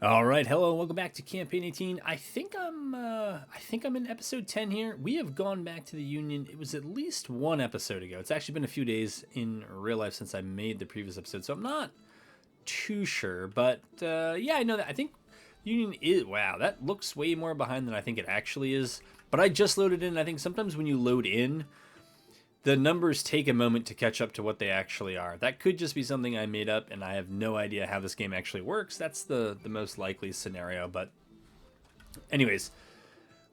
All right, hello, and welcome back to Campaign 18. I think I'm in episode 10 here. We have gone back to the Union. It was at least one episode ago. It's actually been a few days in real life since I made the previous episode, so I'm not too sure. But yeah, I know that. I think Union is. Wow, that looks way more behind than I think it actually is. But I just loaded in. I think sometimes when you load in, the numbers take a moment to catch up to what they actually are. That could just be something I made up, and I have no idea how this game actually works. That's the most likely scenario. But anyways,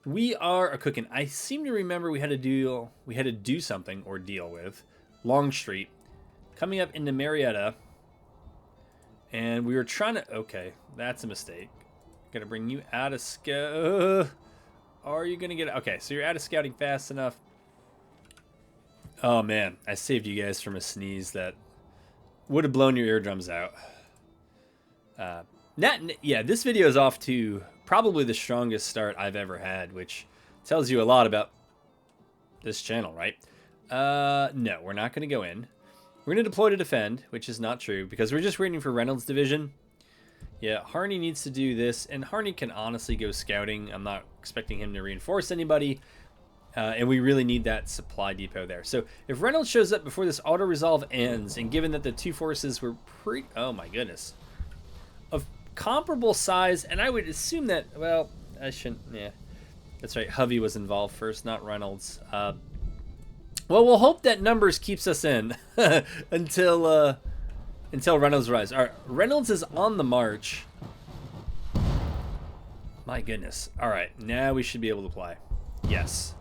we are a cooking. I seem to remember we had to do something or deal with Longstreet coming up into Marietta, and we were trying to. Okay, that's a mistake. Gonna bring you out of scout. Are you gonna get? Okay, so you're out of scouting fast enough. Oh man, I saved you guys from a sneeze that would have blown your eardrums out. Yeah, this video is off to probably the strongest start I've ever had, which tells you a lot about this channel, right? No, we're not going to go in. We're going to deploy to defend, which is not true, because we're just waiting for Reynolds' division. Yeah, Harney needs to do this, and Harney can honestly go scouting. I'm not expecting him to reinforce anybody. And we really need that supply depot there. So if Reynolds shows up before this auto-resolve ends, and given that the two forces were oh my goodness, of comparable size, and I would assume that, well, I shouldn't, yeah. That's right, Hovey was involved first, not Reynolds. Well, we'll hope that numbers keeps us in until Reynolds arrives. All right, Reynolds is on the march. My goodness. All right, now we should be able to play. Yes.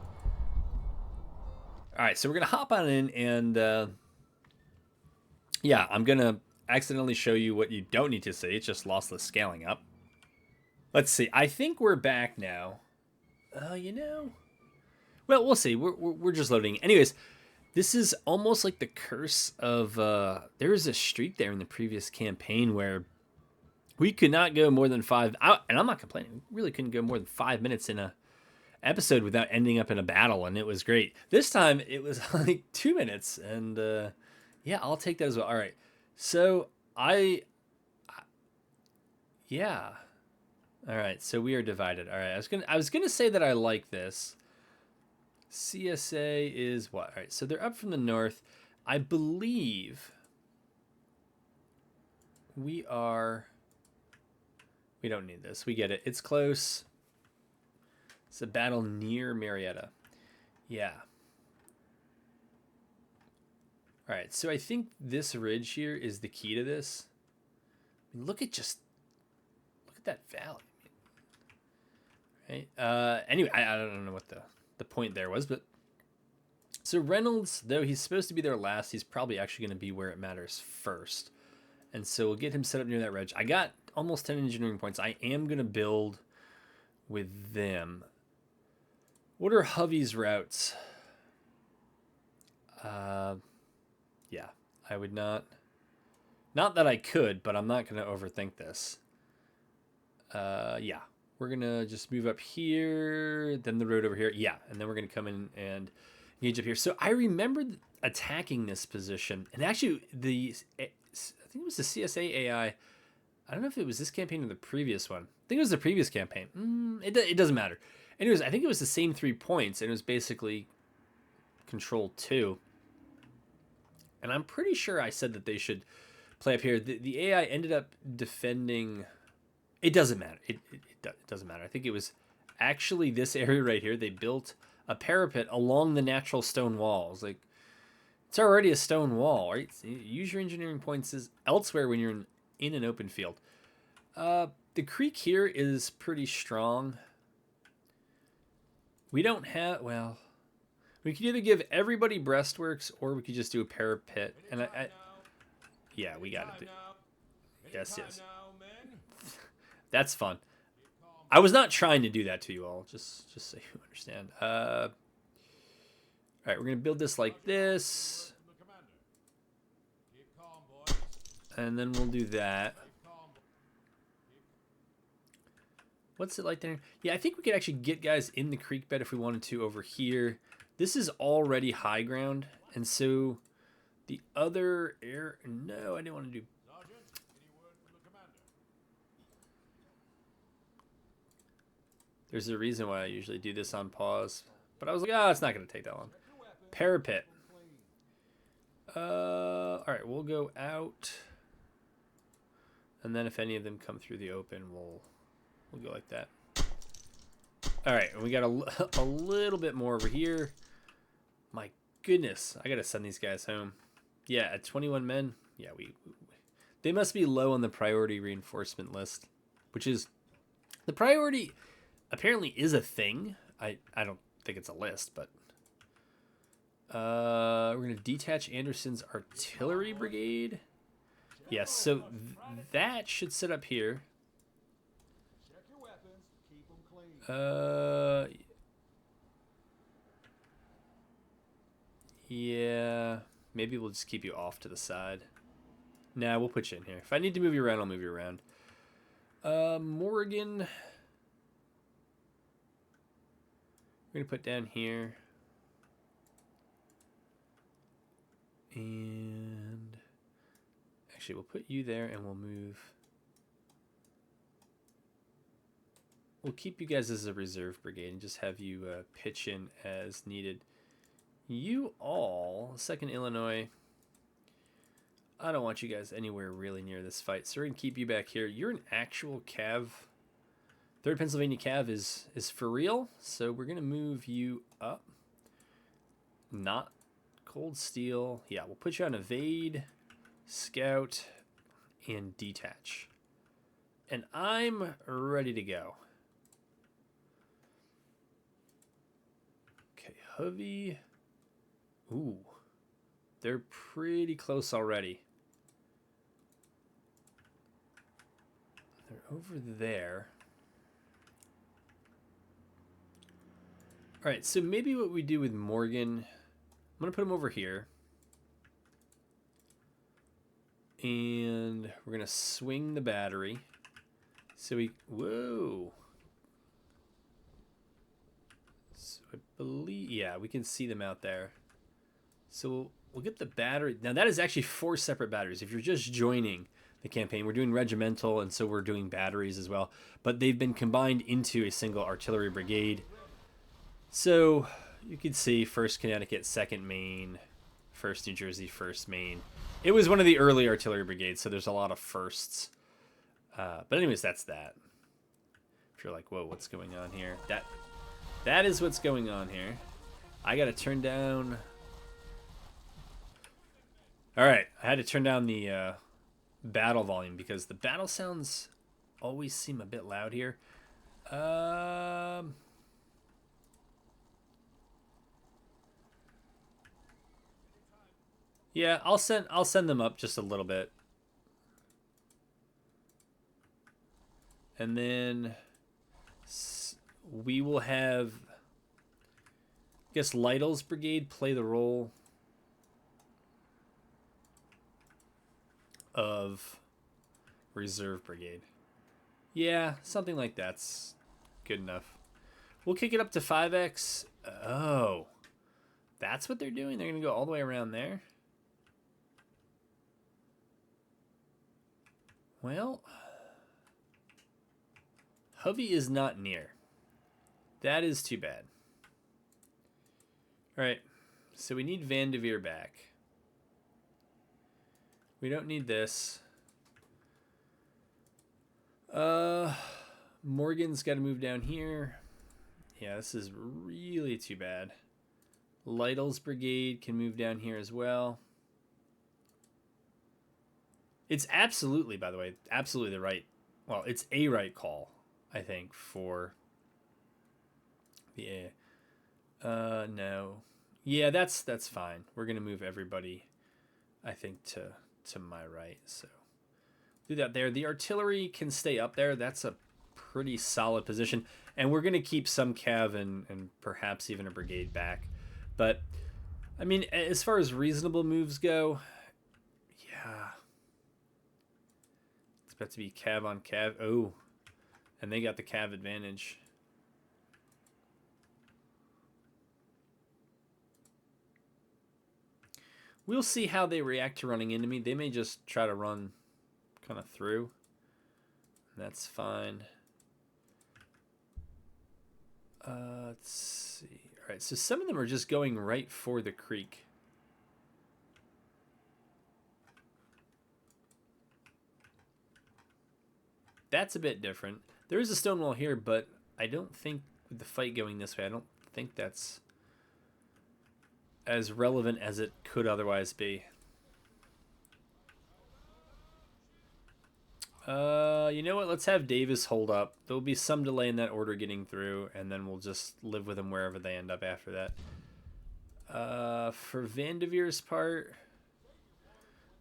All right, so we're going to hop on in and, yeah, I'm going to accidentally show you what you don't need to see. It's just lossless scaling up. Let's see. I think we're back now. You know. Well, we'll see. We're just loading. Anyways, this is almost like the curse of, there was a streak there in the previous campaign where we could not go more than and I'm not complaining. We really couldn't go more than 5 minutes in a episode without ending up in a battle, and it was great. This time it was like 2 minutes, and yeah, I'll take that as well. All right, so yeah, all right, so we are divided. All right, I was gonna say that I like this. CSA is what? All right, so they're up from the north. I believe we don't need this. We get it. It's close. It's a battle near Marietta. Yeah. All right, so I think this ridge here is the key to this. I mean, look at that valley. Right. Anyway, I don't know what the point there was, but so Reynolds, though he's supposed to be there last, he's probably actually going to be where it matters first. And so we'll get him set up near that ridge. I got almost 10 engineering points. I am going to build with them. What are Hovey's routes? Yeah, I would not. Not that I could, but I'm not going to overthink this. Yeah, we're going to just move up here, then the road over here. Yeah, and then we're going to come in and engage up here. So I remember attacking this position, and actually I think it was the CSA AI. I don't know if it was this campaign or the previous one. I think it was the previous campaign. It doesn't matter. Anyways, I think it was the same 3 points, and it was basically Control 2. And I'm pretty sure I said that they should play up here. The AI ended up defending. It doesn't matter. It doesn't matter. I think it was actually this area right here. They built a parapet along the natural stone walls. Like, it's already a stone wall, right? Use your engineering points elsewhere when you're in an open field. The creek here is pretty strong. We don't have, well, we could either give everybody breastworks or we could just do a parapet. And yeah, we got it. Yes. That's fun. I was not trying to do that to you all, just so you understand. All right, we're going to build this like this. And then we'll do that. What's it like there? Yeah, I think we could actually get guys in the creek bed if we wanted to over here. This is already high ground, and so the other no, I didn't want to do. There's a reason why I usually do this on pause. But I was like, oh, it's not going to take that long. Parapet. Alright, we'll go out. And then if any of them come through the open, we'll go like that. Alright, we got a little bit more over here. My goodness, I got to send these guys home. Yeah, at 21 men, yeah, they must be low on the priority reinforcement list. Which is, the priority apparently is a thing. I don't think it's a list, but... we're going to detach Anderson's artillery brigade. Yes, so that should sit up here. Yeah, maybe we'll just keep you off to the side. Nah, we'll put you in here. If I need to move you around, I'll move you around. Morgan. We're going to put down here. And actually, we'll put you there and we'll move. We'll keep you guys as a reserve brigade and just have you pitch in as needed. You all, 2nd Illinois, I don't want you guys anywhere really near this fight, so we're going to keep you back here. You're an actual Cav. 3rd Pennsylvania Cav is for real, so we're going to move you up. Not Cold Steel. Yeah, we'll put you on Evade, Scout, and Detach. And I'm ready to go. Okay, Hovey. Ooh, they're pretty close already. They're over there. All right, so maybe what we do with Morgan, I'm going to put him over here. And we're going to swing the battery. So we, whoa. So I believe, yeah, we can see them out there. So we'll get the battery. Now that is actually 4 separate batteries. If you're just joining the campaign, we're doing regimental, and so we're doing batteries as well. But they've been combined into a single artillery brigade. So you can see 1st Connecticut, 2nd Maine, 1st New Jersey, 1st Maine. It was one of the early artillery brigades, so there's a lot of firsts. But anyways, that's that. If you're like, whoa, what's going on here? That is what's going on here. I got to turn down... All right, I had to turn down the battle volume because the battle sounds always seem a bit loud here. Yeah, I'll send them up just a little bit. And then we will have, I guess, Lytle's brigade play the role of reserve brigade. Yeah, something like that's good enough. We'll kick it up to 5x. Oh, that's what they're doing? They're going to go all the way around there? Well, Hovey is not near. That is too bad. All right, so we need Van de Veer back. We don't need this. Morgan's got to move down here. Yeah, this is really too bad. Lytle's brigade can move down here as well. It's absolutely, by the way, absolutely the right. Well, it's a right call, I think, for the no. Yeah, that's fine. We're gonna move everybody, I think, to my right. So do that there. The artillery can stay up there. That's a pretty solid position, and we're gonna keep some cav and perhaps even a brigade back. But I mean, as far as reasonable moves go, yeah. About to be cav on cav. Oh, and they got the cav advantage. We'll see how they react to running into me. They may just try to run kind of through. That's fine. Let's see. All right, so some of them are just going right for the creek. That's a bit different. There is a stone wall here, but I don't think with the fight going this way, I don't think that's as relevant as it could otherwise be. You know what? Let's have Davis hold up. There'll be some delay in that order getting through, and then we'll just live with them wherever they end up after that. For Vandeveer's part,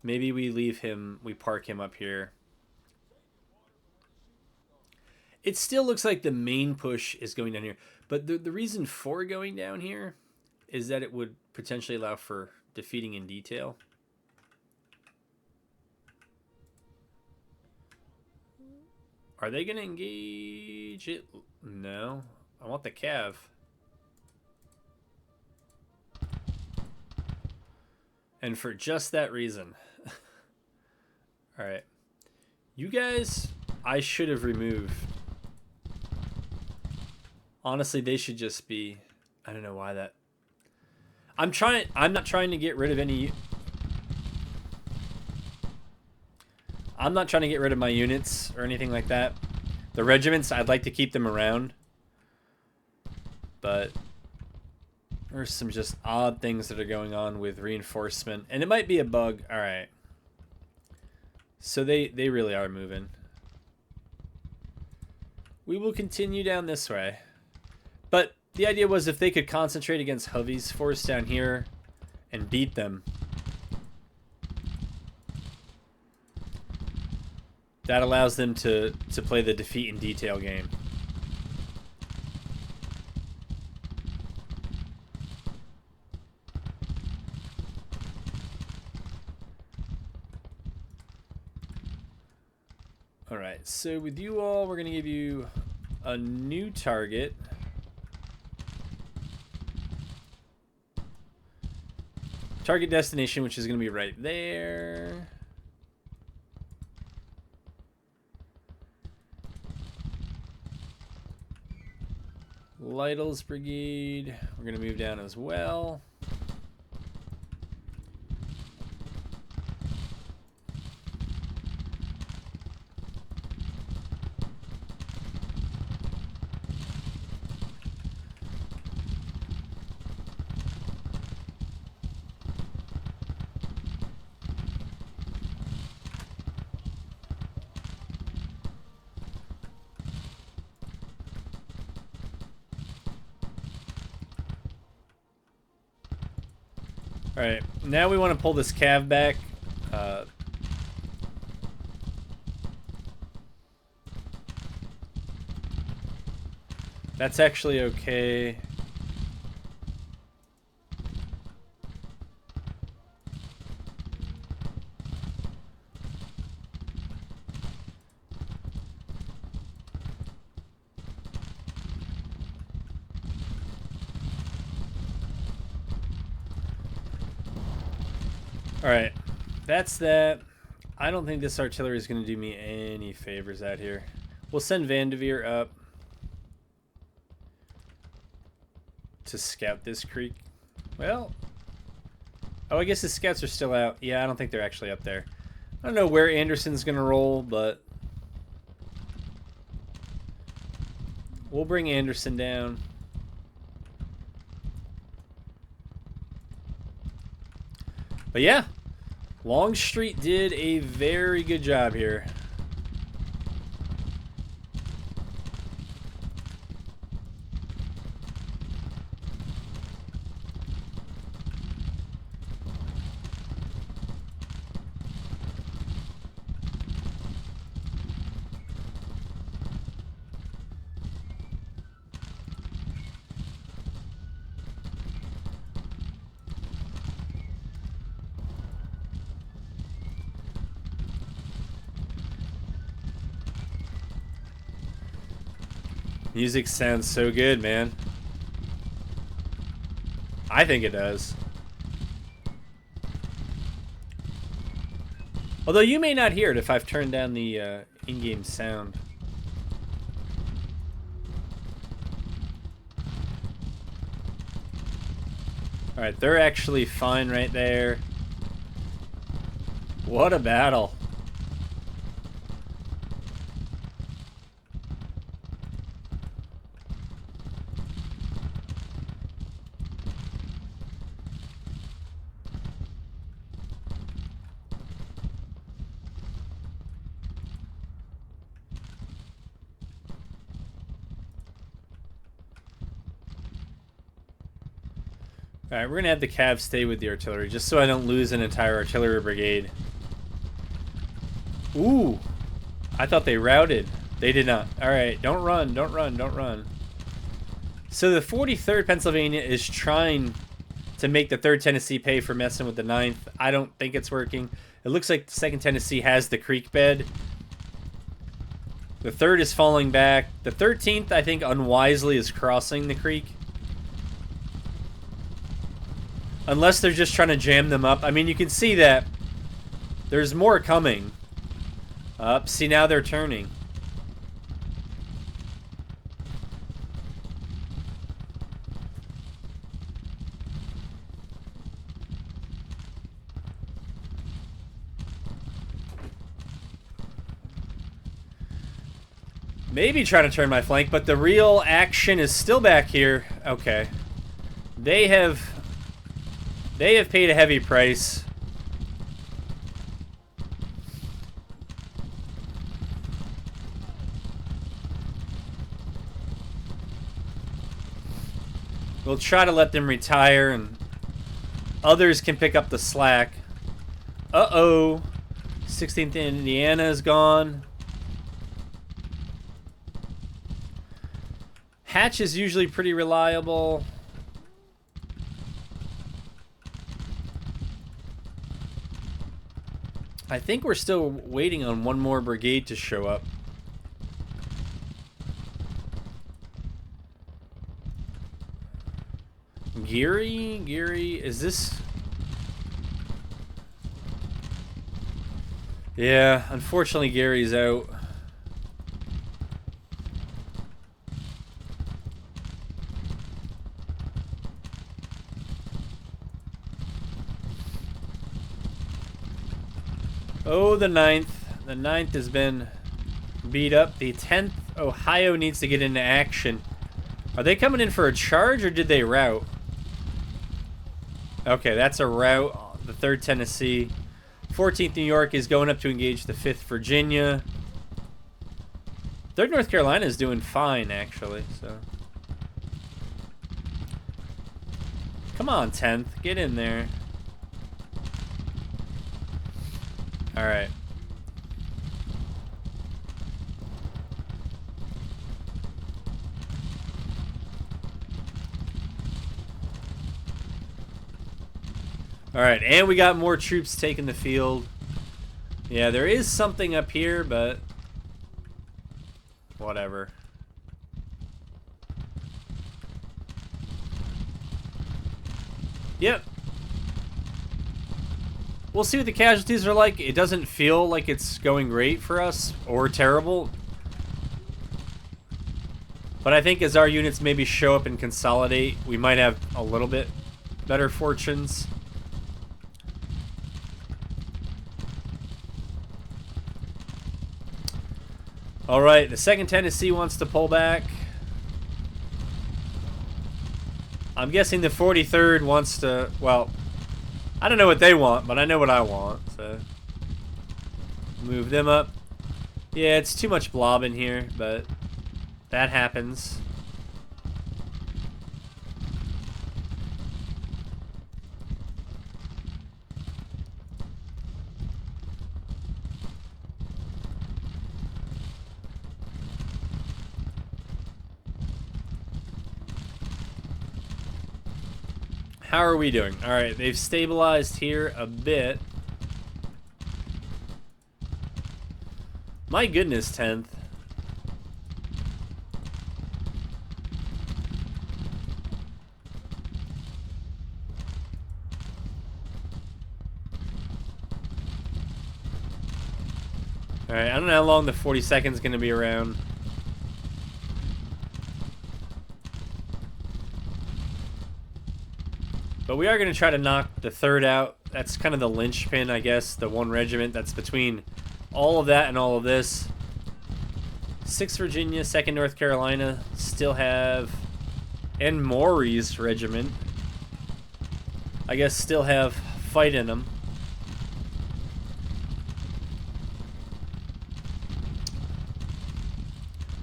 maybe we leave him, we park him up here. It still looks like the main push is going down here, but the reason for going down here is that it would potentially allow for defeating in detail. Are they going to engage it? No. I want the Cav. And for just that reason. Alright. You guys, I should have removed. Honestly, they should just be... I don't know why that... I'm not trying to get rid of any... I'm not trying to get rid of my units or anything like that. The regiments, I'd like to keep them around. But there's some just odd things that are going on with reinforcement. And it might be a bug. Alright. So they really are moving. We will continue down this way. But the idea was if they could concentrate against Hovey's force down here and beat them, that allows them to play the defeat in detail game. Alright, so with you all, we're going to give you a new target. Target destination, which is going to be right there. Lytle's brigade, we're going to move down as well. Alright, now we want to pull this Cav back. That's actually okay. Alright, that's that. I don't think this artillery is going to do me any favors out here. We'll send Vandeveer up to scout this creek. Well, oh, I guess the scouts are still out. Yeah, I don't think they're actually up there. I don't know where Anderson's going to roll, but we'll bring Anderson down. But yeah, Longstreet did a very good job here. Music sounds so good, man. I think it does. Although you may not hear it if I've turned down the in-game sound. Alright, they're actually fine right there. What a battle. Alright, we're gonna have the Cavs stay with the artillery, just so I don't lose an entire artillery brigade. Ooh! I thought they routed. They did not. Alright, don't run, don't run, don't run. So the 43rd Pennsylvania is trying to make the 3rd Tennessee pay for messing with the 9th. I don't think it's working. It looks like the 2nd Tennessee has the creek bed. The 3rd is falling back. The 13th, I think, unwisely is crossing the creek. Unless they're just trying to jam them up. I mean, you can see that there's more coming. Up. See, now they're turning. Maybe trying to turn my flank, but the real action is still back here. Okay. They have paid a heavy price. We'll try to let them retire and others can pick up the slack. Uh-oh. 16th Indiana is gone. Hatch is usually pretty reliable. I think we're still waiting on one more brigade to show up. Geary, is this? Yeah, unfortunately Gary's out. Oh, the 9th. The 9th has been beat up. The 10th, Ohio needs to get into action. Are they coming in for a charge or did they rout? Okay, that's a rout. The 3rd Tennessee. 14th New York is going up to engage the 5th Virginia. 3rd North Carolina is doing fine, actually. So, come on, 10th. Get in there. All right. All right, and we got more troops taking the field. Yeah, there is something up here, but whatever. Yep. We'll see what the casualties are like. It doesn't feel like it's going great for us or terrible. But I think as our units maybe show up and consolidate, we might have a little bit better fortunes. All right, the 2nd Tennessee wants to pull back. I'm guessing the 43rd wants to, well, I don't know what they want, but I know what I want, so move them up. Yeah, it's too much blob in here, but that happens. How are we doing? All right, they've stabilized here a bit. My goodness, 10th. All right, I don't know how long the 42nd is going to be around. But we are going to try to knock the 3rd out. That's kind of the linchpin, I guess. The 1 regiment that's between all of that and all of this. 6th Virginia, 2nd North Carolina still have... And Maury's regiment, I guess, still have fight in them.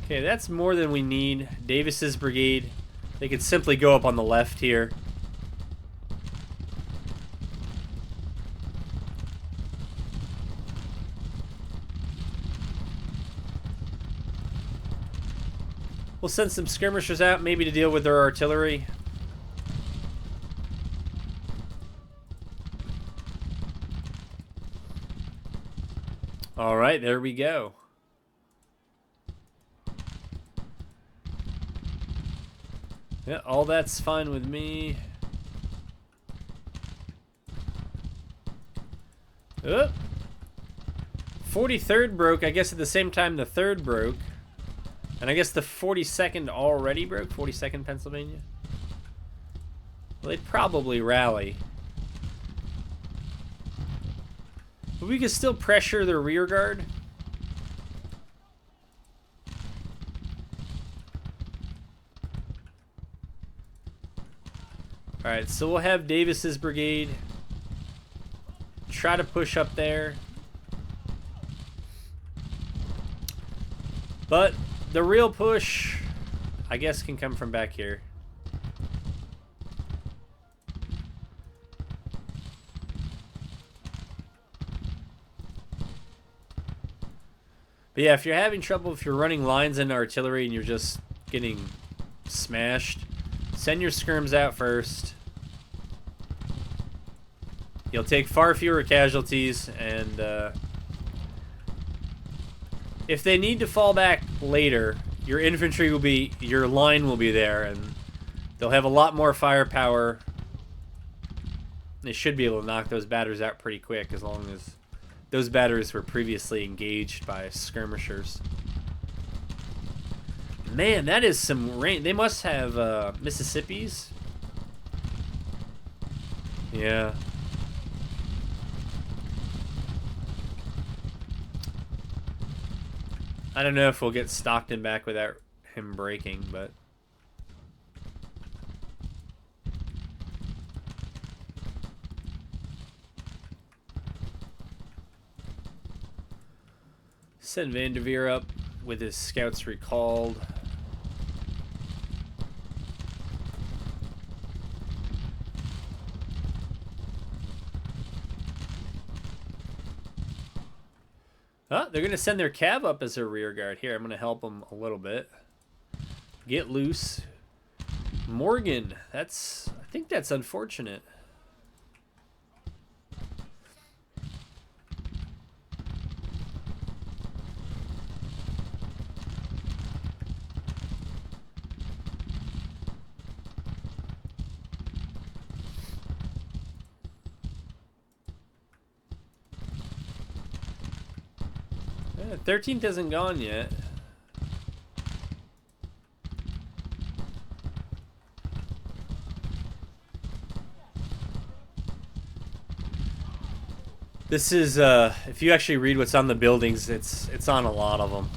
Okay, that's more than we need. Davis's brigade, they could simply go up on the left here. We'll send some skirmishers out, maybe to deal with their artillery. All right, there we go. Yeah, all that's fine with me. Oh. 43rd broke, I guess at the same time the 3rd broke. And I guess the 42nd already broke? 42nd Pennsylvania? Well, they'd probably rally. But we could still pressure their rear guard. Alright, so we'll have Davis's brigade try to push up there. But the real push, I guess, can come from back here. But yeah, if you're having trouble, if you're running lines into artillery and you're just getting smashed, send your skirms out first. You'll take far fewer casualties, and if they need to fall back later, your infantry will be, your line will be there, and they'll have a lot more firepower. They should be able to knock those batteries out pretty quick, as long as those batteries were previously engaged by skirmishers. Man, that is some rain. They must have Mississippi's. Yeah. I don't know if we'll get Stockton back without him breaking, but... Send Vanderveer up with his scouts recalled. Oh, they're going to send their cav up as their rear guard. Here, I'm going to help them a little bit. Get loose. Morgan, I think that's unfortunate. Yeah, 13th isn't gone yet. This is, if you actually read what's on the buildings, it's on a lot of them.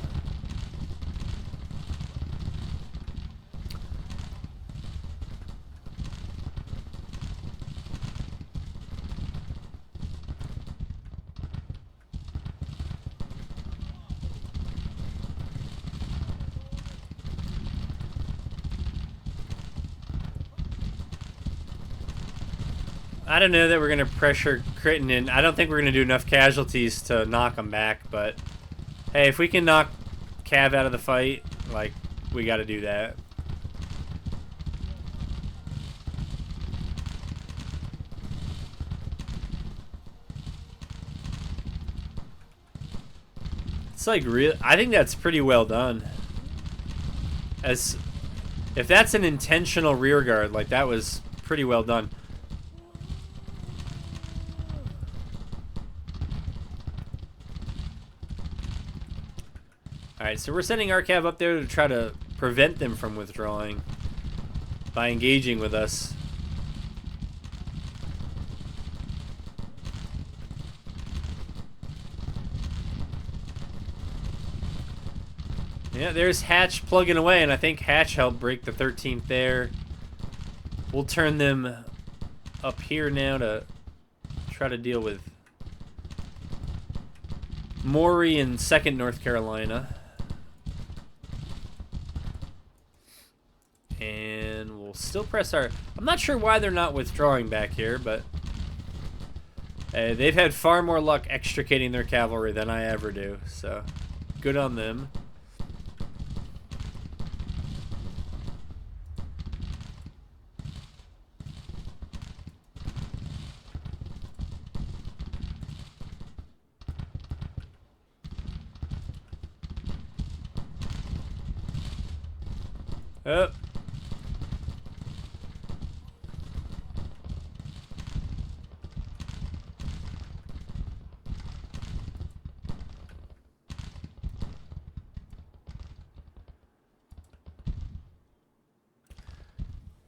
I don't know that we're going to pressure Crittenden. I don't think we're going to do enough casualties to knock them back, but hey, if we can knock Cav out of the fight, like, we got to do that. It's like real. I think that's pretty well done. As if that's an intentional rear guard, like, that was pretty well done. Alright, so we're sending our cav up there to try to prevent them from withdrawing by engaging with us. Yeah, there's Hatch plugging away, and I think Hatch helped break the 13th there. We'll turn them up here now to try to deal with Maury in 2nd North Carolina. And we'll still press our... I'm not sure why they're not withdrawing back here, but... they've had far more luck extricating their cavalry than I ever do, so good on them. Oh.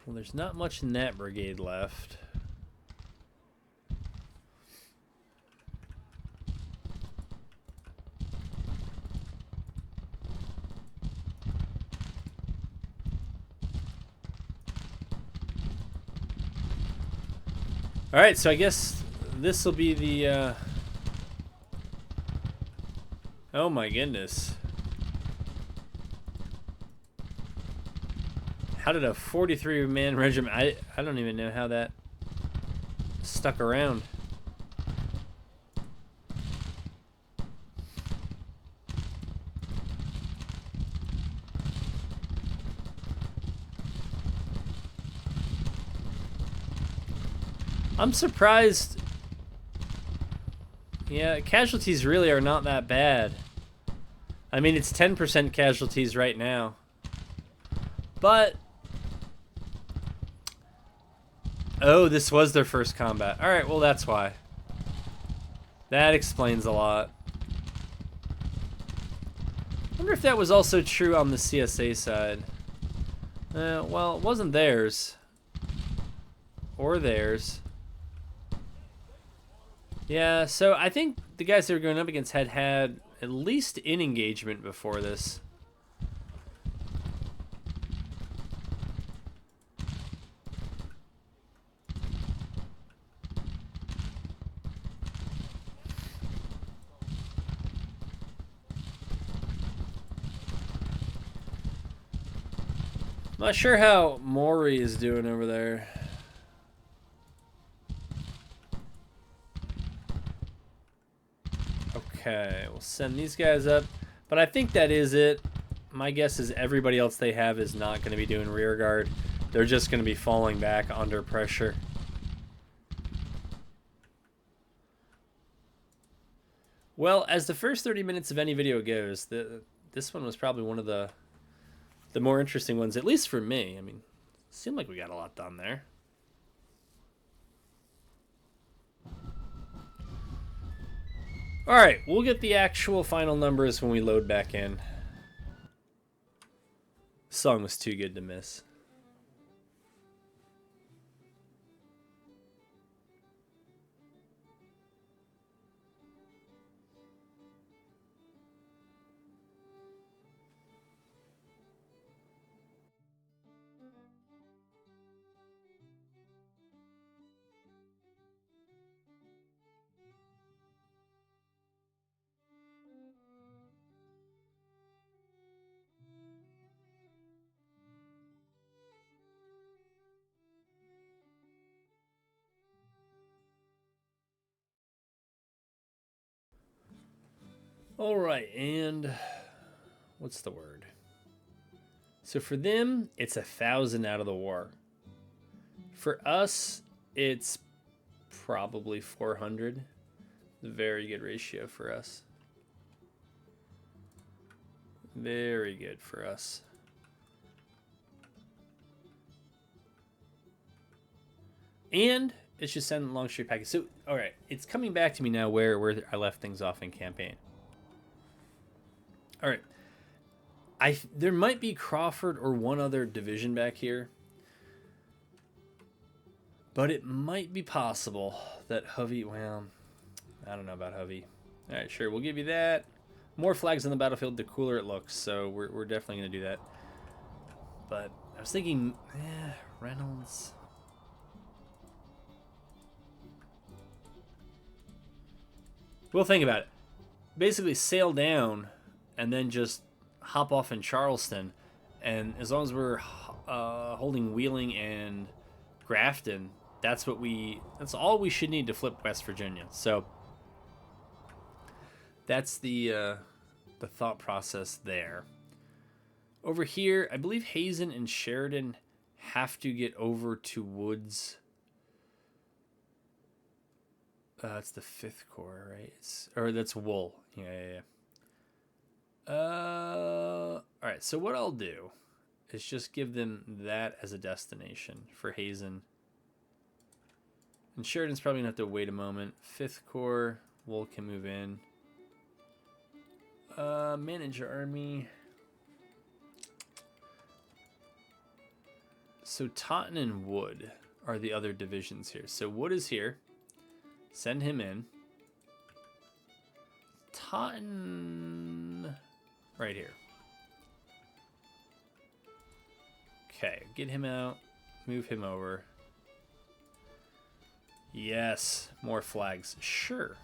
Well, there's not much in that brigade left. All right, so I guess this will be the... Oh my goodness. How did a 43-man regiment... I don't even know how that stuck around. I'm surprised. Yeah, casualties really are not that bad. I mean, it's 10% casualties right now. But... Oh, this was their first combat. Alright, well, that's why. That explains a lot. I wonder if that was also true on the CSA side. Well, it wasn't theirs. Or theirs. Yeah, so I think the guys they were going up against had at least an engagement before this. Not sure how Maury is doing over there. Okay, we'll send these guys up. But I think that is it. My guess is everybody else they have is not going to be doing rear guard. They're just going to be falling back under pressure. Well, as the first 30 minutes of any video goes, this one was probably one of the more interesting ones, at least for me. I mean, it seemed like we got a lot done there. All right, we'll get the actual final numbers when we load back in. The song was too good to miss. All right, and what's the word? So for them, it's 1,000 out of the war. For us, it's probably 400. Very good ratio for us. Very good for us. And it's just sending long straight packets. So, all right, it's coming back to me now where I left things off in campaign. All right. There might be Crawford or one other division back here. But it might be possible that Hovey, well, I don't know about Hovey. All right, sure, we'll give you that. more flags on the battlefield, the cooler it looks. So we're definitely going to do that. But I was thinking, Reynolds. We'll think about it. Basically, sail down and then just hop off in Charleston. And as long as we're holding Wheeling and Grafton, that's all we should need to flip West Virginia. So that's the thought process there. Over here, I believe Hazen and Sheridan have to get over to Woods. It's the 5th Corps, right? Or that's Wool. Yeah. All right, so what I'll do is just give them that as a destination for Hazen. And Sheridan's probably going to have to wait a moment. 5th Corps, Wool can move in. Manage your army. So Totten and Wood are the other divisions here. So Wood is here. Send him in. Totten right here. Okay, get him out. Move him over. Yes, more flags. Sure.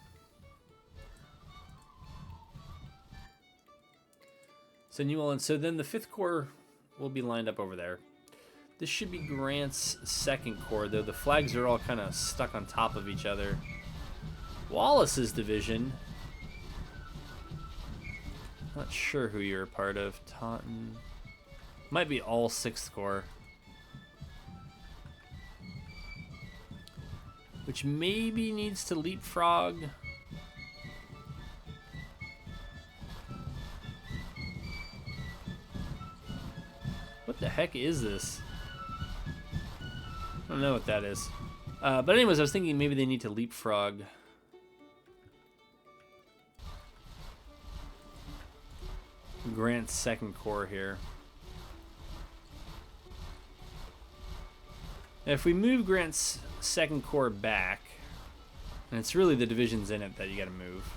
So New Orleans. So then the 5th Corps will be lined up over there. This should be Grant's 2nd Corps, though the flags are all kind of stuck on top of each other. Wallace's division. Not sure who you're a part of. Taunton. Might be all 6th Corps. Which maybe needs to leapfrog. What the heck is this? I don't know what that is. But anyways, I was thinking maybe they need to leapfrog. Grant's 2nd Corps here. Now, if we move Grant's 2nd Corps back, and it's really the divisions in it that you got to move.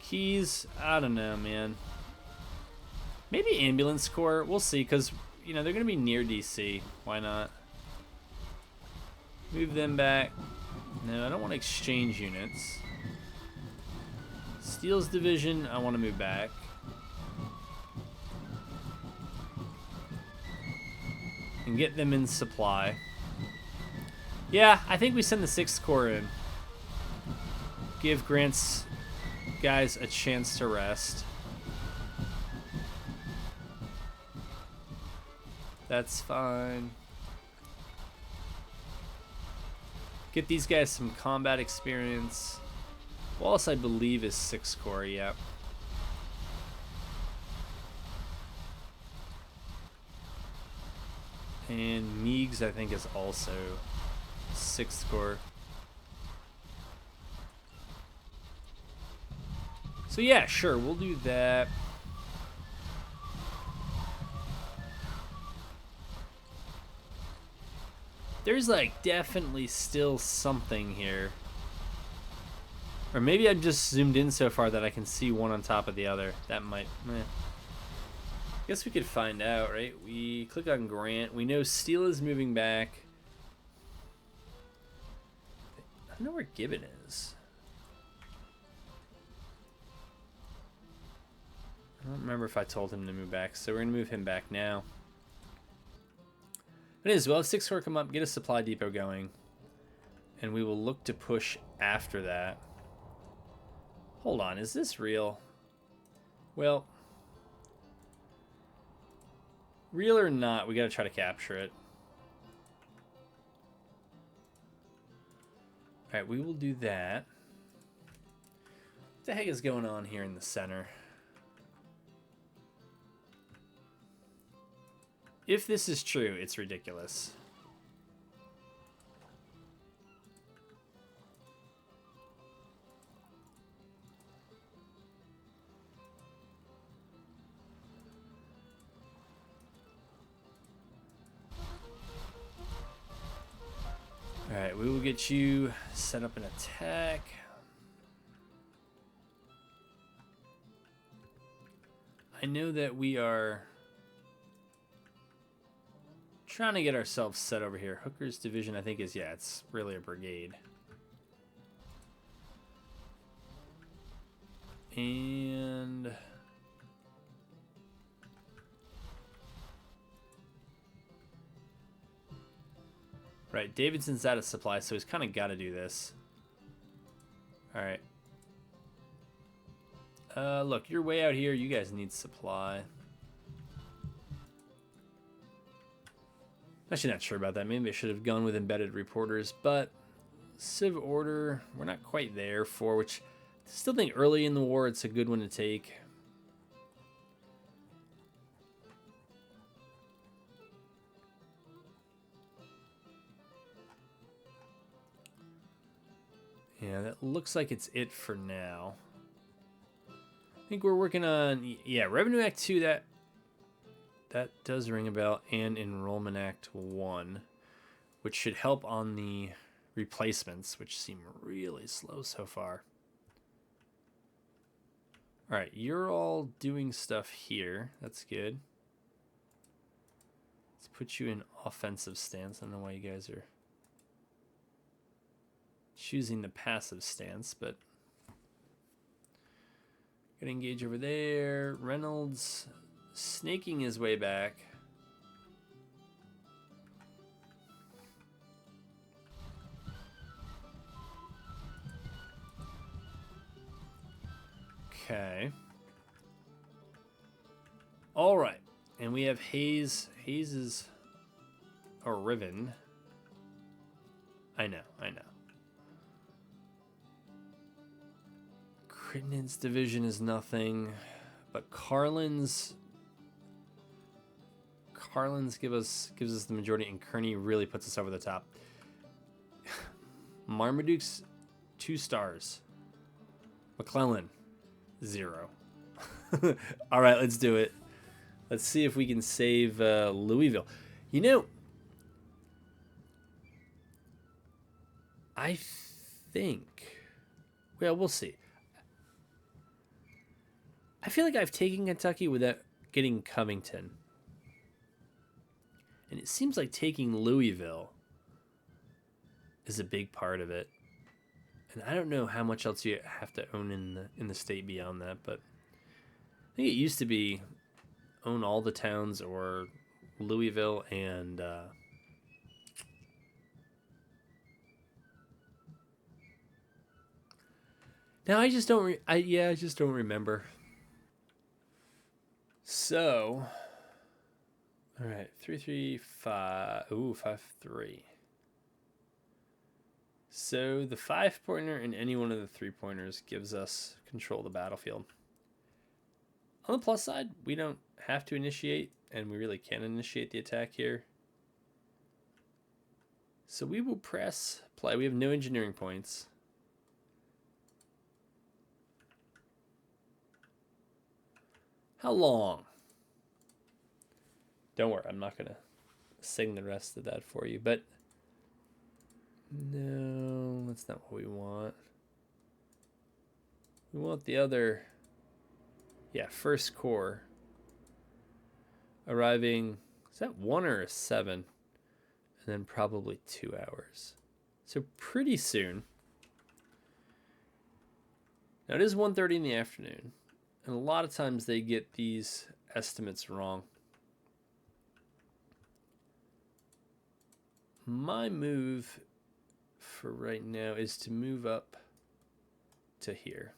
Keys, I don't know, man. Maybe Ambulance Corps, we'll see, because, you know, they're going to be near DC. Why not? Move them back. No, I don't want to exchange units. Steele's division, I want to move back. And get them in supply. Yeah, I think we send the 6th Corps in. Give Grant's guys a chance to rest. That's fine. Get these guys some combat experience. Wallace, I believe, is 6th Corps, yeah. And Meigs, I think, is also 6th Corps. So yeah, sure, we'll do that. There's like definitely still something here. Or maybe I'm just zoomed in so far that I can see one on top of the other. That might... Guess we could find out, right? We click on Grant. We know Steele is moving back. I don't know where Gibbon is. I don't remember if I told him to move back, so we're going to move him back now. It is. We'll have 6th Corps come up, get a supply depot going, and we will look to push after that. Hold on, is this real? Well, real or not, we got to try to capture it. All right, we will do that. What the heck is going on here in the center? If this is true, it's ridiculous. Alright, we will get you set up an attack. I know that we are trying to get ourselves set over here. Hooker's division, I think, is, yeah, it's really a brigade. And right, Davidson's out of supply, so he's kind of got to do this. All right. Look, you're way out here. You guys need supply. Actually, not sure about that. Maybe I should have gone with embedded reporters, but Civ Order, we're not quite there for, which I still think early in the war it's a good one to take. Yeah, that looks like it's it for now. I think we're working on, yeah, Revenue Act 2, that does ring a bell, and Enrollment Act 1, which should help on the replacements, which seem really slow so far. All right, you're all doing stuff here. That's good. Let's put you in offensive stance. I don't know why you guys are choosing the passive stance, but gonna engage over there. Reynolds snaking his way back. Okay. All right, and we have Hayes. Hayes is a Riven. I know. Crittenden's division is nothing, but Carlin's gives us the majority, and Kearney really puts us over the top. Marmaduke's 2 stars. McClellan 0. All right, let's do it. Let's see if we can save Louisville. You know, I think, well, we'll see. I feel like I've taken Kentucky without getting Covington. And it seems like taking Louisville is a big part of it. And I don't know how much else you have to own in the state beyond that, but I think it used to be own all the towns or Louisville and now I just don't I just don't remember. So, all right, 3-3-5. Ooh, 5-3. So the 5-pointer and any one of the 3-pointers gives us control of the battlefield. On the plus side, we don't have to initiate, and we really can initiate the attack here. So we will press play. We have no engineering points. How long? Don't worry, I'm not going to sing the rest of that for you, but no, that's not what we want. We want the other, yeah, first corps arriving, is that 1 or a 7? And then probably 2 hours. So pretty soon. Now it is 1:30 in the afternoon. And a lot of times they get these estimates wrong. My move for right now is to move up to here.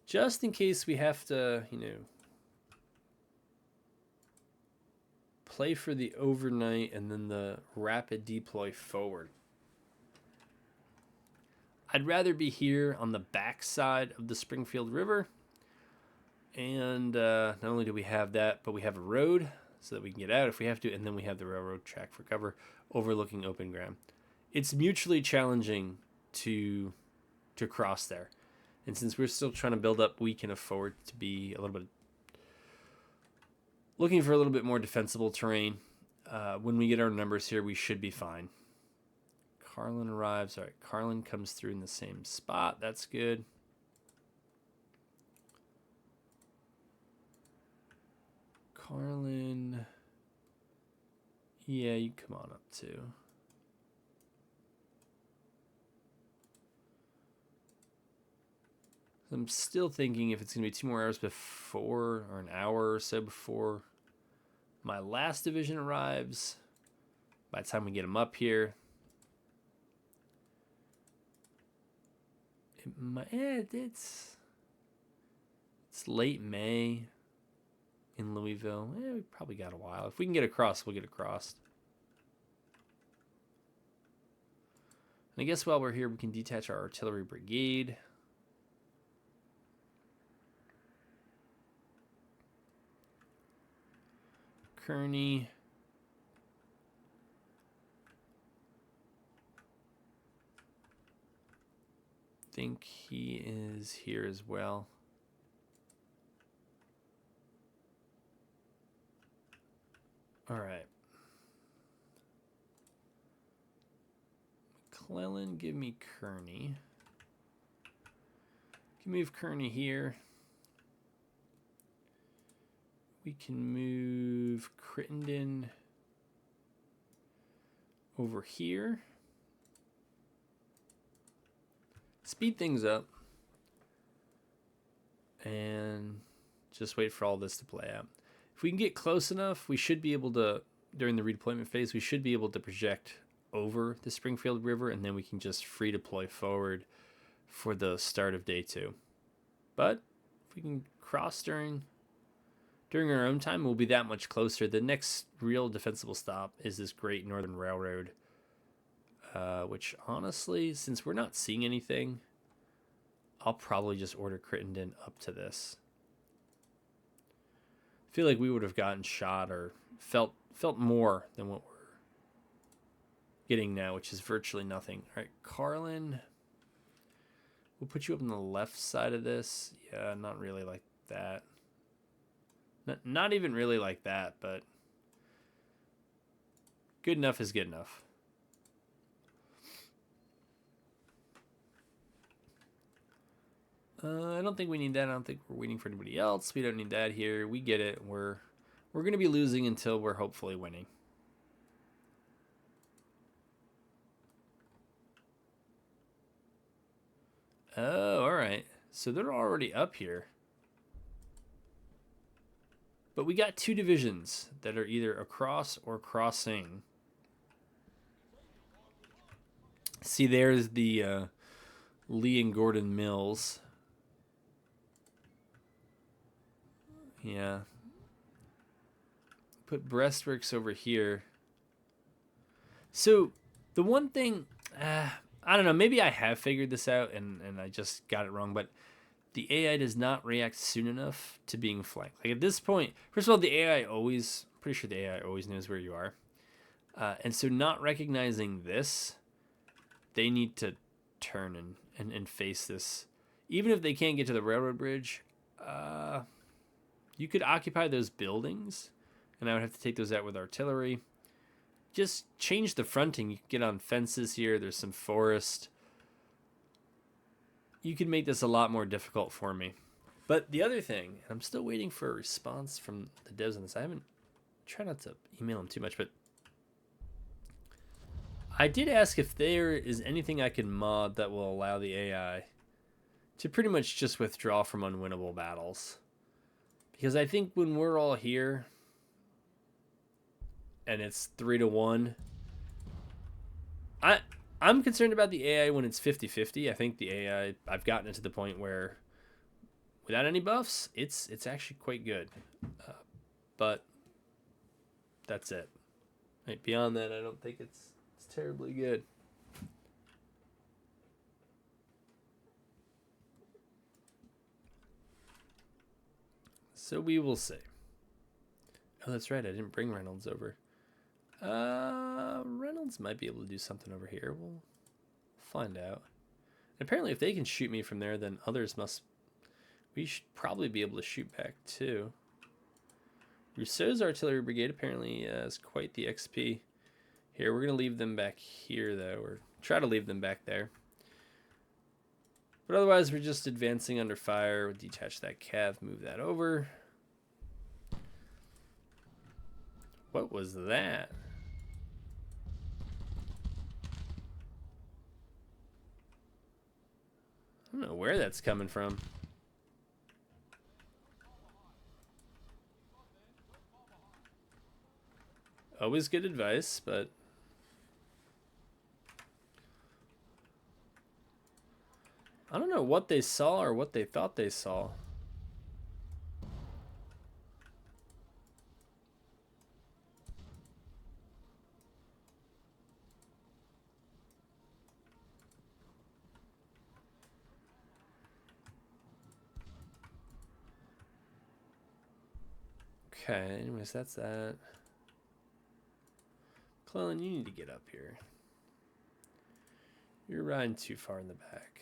Just in case we have to, play for the overnight and then the rapid deploy forward. I'd rather be here on the backside of the Springfield River. And not only do we have that, but we have a road so that we can get out if we have to. And then we have the railroad track for cover overlooking open ground. It's mutually challenging to cross there. And since we're still trying to build up, we can afford to be a little bit looking for a little bit more defensible terrain. When we get our numbers here, we should be fine. Carlin arrives. All right, Carlin comes through in the same spot. That's good. Carlin. Yeah, you come on up too. I'm still thinking if it's going to be 2 more hours before, or an hour or so before my last division arrives. By the time we get them up here, it's late May in Louisville. We probably got a while. If we can get across, we'll get across. And I guess while we're here, we can detach our artillery brigade. Kearney. I think he is here as well. All right. McClellan, give me Kearney. Can move Kearney here. We can move Crittenden over here. Speed things up. And just wait for all this to play out. If we can get close enough, we should be able to, during the redeployment phase, we should be able to project over the Springfield River, and then we can just free deploy forward for the start of day 2. But if we can cross during our own time, we'll be that much closer. The next real defensible stop is this Great Northern Railroad, which honestly, since we're not seeing anything, I'll probably just order Crittenden up to this. I feel like we would have gotten shot or felt more than what we're getting now, which is virtually nothing. All right, Carlin, we'll put you up on the left side of this. Yeah, not really like that. Not even really like that, but good enough is good enough. I don't think we need that. I don't think we're waiting for anybody else. We don't need that here. We get it. We're going to be losing until we're hopefully winning. Oh, all right. So they're already up here. But we got 2 divisions that are either across or crossing. See, there's the Lee and Gordon Mills. Yeah. Put breastworks over here. So the one thing, I don't know, maybe I have figured this out and I just got it wrong, but the AI does not react soon enough to being flanked. Like at this point, first of all, the AI always, pretty sure the AI always knows where you are. And so not recognizing this, they need to turn and face this. Even if they can't get to the railroad bridge, you could occupy those buildings, and I would have to take those out with artillery. Just change the fronting. You can get on fences here. There's some forest. You could make this a lot more difficult for me. But the other thing, I'm still waiting for a response from the devs on this. I haven't tried not to email them too much, but I did ask if there is anything I can mod that will allow the AI to pretty much just withdraw from unwinnable battles. Because I think when we're all here and it's 3-1, I'm concerned about the AI when it's 50-50. I think the AI, I've gotten it to the point where without any buffs, it's actually quite good. But that's it. Right, beyond that, I don't think it's terribly good. So we will see. Oh, that's right. I didn't bring Reynolds over. Reynolds might be able to do something over here. We'll find out. And apparently, if they can shoot me from there, then others must. We should probably be able to shoot back too. Rousseau's artillery brigade apparently has quite the XP. Here, we're gonna leave them back here though, or try to leave them back there. But otherwise, we're just advancing under fire. We'll detach that cav, move that over. What was that? I don't know where that's coming from. Always good advice, but I don't know what they saw or what they thought they saw. Okay, anyways, that's that. Clellan, you need to get up here. You're riding too far in the back.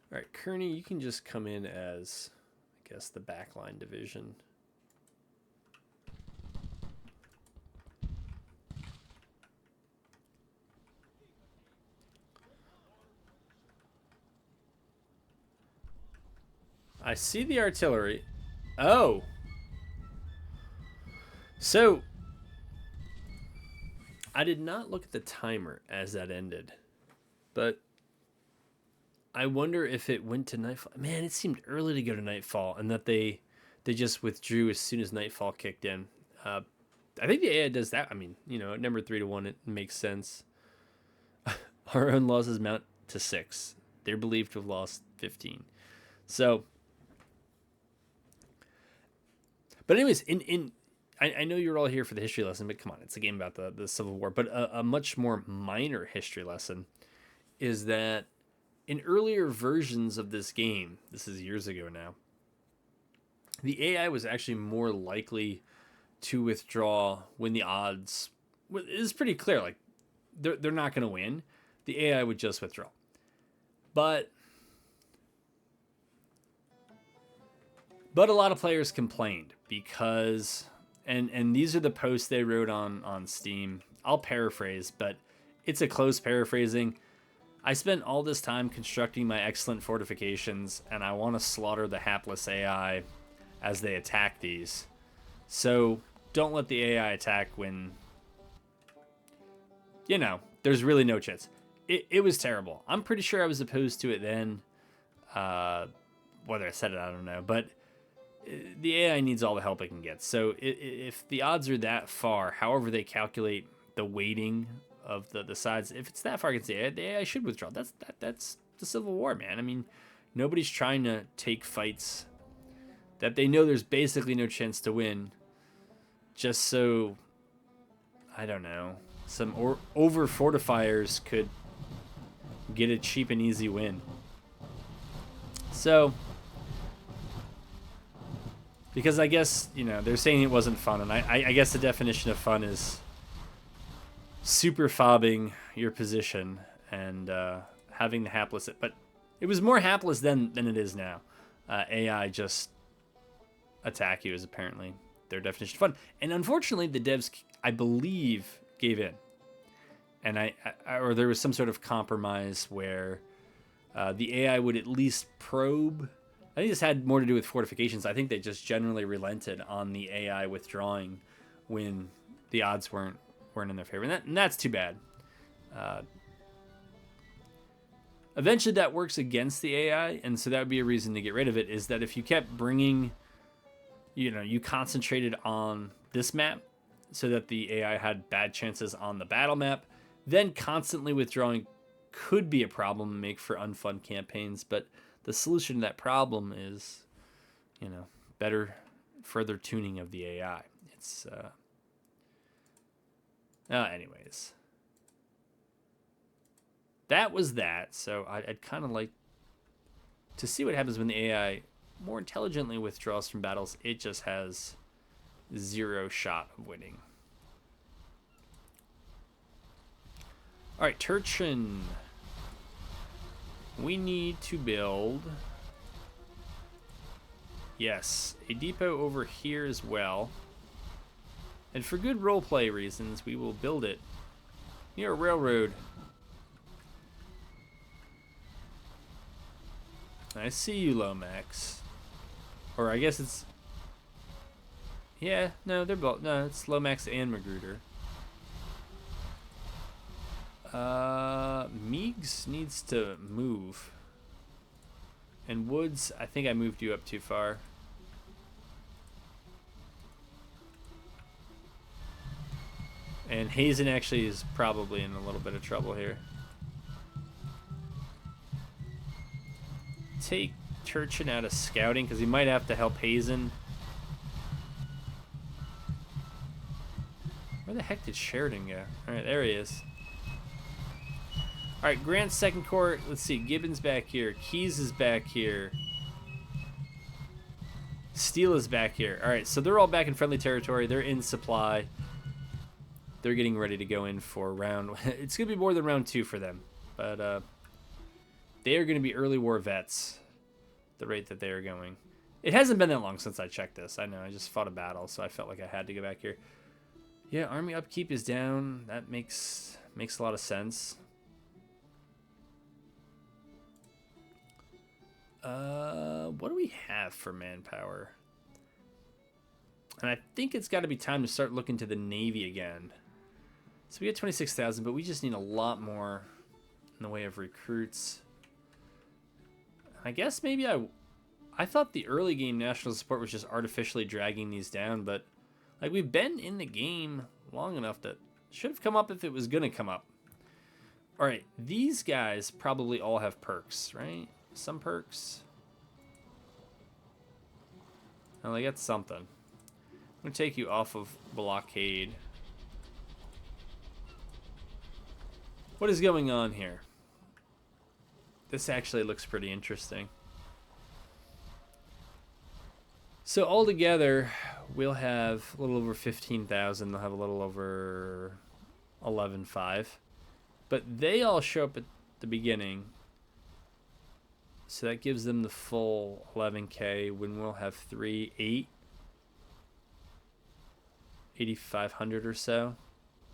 All right, Kearney, you can just come in as, I guess, the backline division. I see the artillery. Oh. So, I did not look at the timer as that ended, but I wonder if it went to nightfall. Man, it seemed early to go to nightfall, and that they just withdrew as soon as nightfall kicked in. I think the AI does that. I mean, you know, at number 3-1, it makes sense. Our own losses mount to 6. They're believed to have lost 15. So, but anyways, I know you're all here for the history lesson, but come on, it's a game about the Civil War. But a much more minor history lesson is that in earlier versions of this game, this is years ago now, the AI was actually more likely to withdraw when the odds is pretty clear. Like they're not going to win. The AI would just withdraw. But a lot of players complained because, and these are the posts they wrote on Steam. I'll paraphrase, but it's a close paraphrasing. I spent all this time constructing my excellent fortifications, and I want to slaughter the hapless AI as they attack these. So don't let the AI attack when, you know, there's really no chance. It was terrible. I'm pretty sure I was opposed to it then. Whether I said it, I don't know. But the AI needs all the help it can get. So if the odds are that far, however they calculate the weighting of the sides, if it's that far against the AI should withdraw. That's the Civil War, man. I mean, nobody's trying to take fights that they know there's basically no chance to win, just so, I don't know, some over fortifiers could get a cheap and easy win. So, because I guess, you know, they're saying it wasn't fun, and I guess the definition of fun is super fobbing your position and having the hapless, but it was more hapless than it is now. AI just attack you is apparently their definition of fun, and unfortunately the devs, I believe, gave in, and or there was some sort of compromise where the AI would at least probe. I think this had more to do with fortifications. I think they just generally relented on the AI withdrawing when the odds weren't in their favor, and that's too bad. Eventually that works against the AI, and so that would be a reason to get rid of it, is that if you kept bringing, you know, you concentrated on this map so that the AI had bad chances on the battle map, then constantly withdrawing could be a problem and make for unfun campaigns. But the solution to that problem is, you know, better, further tuning of the AI. It's anyways, that was that. So I'd kind of like to see what happens when the AI more intelligently withdraws from battles. It just has zero shot of winning. All right, Turchin. We need to build, yes, a depot over here as well. And for good roleplay reasons, we will build it near a railroad. I see you, Lomax. Or I guess it's Yeah, no, they're both. No, it's Lomax and Magruder. Meigs needs to move. And Woods, I think I moved you up too far. And Hazen actually is probably in a little bit of trouble here. Take Turchin out of scouting because he might have to help Hazen. Where the heck did Sheridan go? Alright, there he is. Alright, Grant's second court. Let's see. Gibbons back here. Keyes is back here. Steele is back here. Alright, so they're all back in friendly territory. They're in supply. They're getting ready to go in for round... It's going to be more than round 2 for them. But they are going to be early war vets. The rate that they are going. It hasn't been that long since I checked this. I know. I just fought a battle, so I felt like I had to go back here. Yeah, army upkeep is down. That makes a lot of sense. What do we have for manpower? And I think it's got to be time to start looking to the Navy again. So we got 26,000, but we just need a lot more in the way of recruits. I guess maybe I thought the early game national support was just artificially dragging these down, but like we've been in the game long enough that should have come up if it was going to come up. All right, these guys probably all have perks, right? Some perks. Oh, they got something. I'm going to take you off of blockade. What is going on here? This actually looks pretty interesting. So altogether, we'll have a little over 15,000. They'll have a little over 11.5. But they all show up at the beginning. So that gives them the full 11K when we'll have 8,500 or so.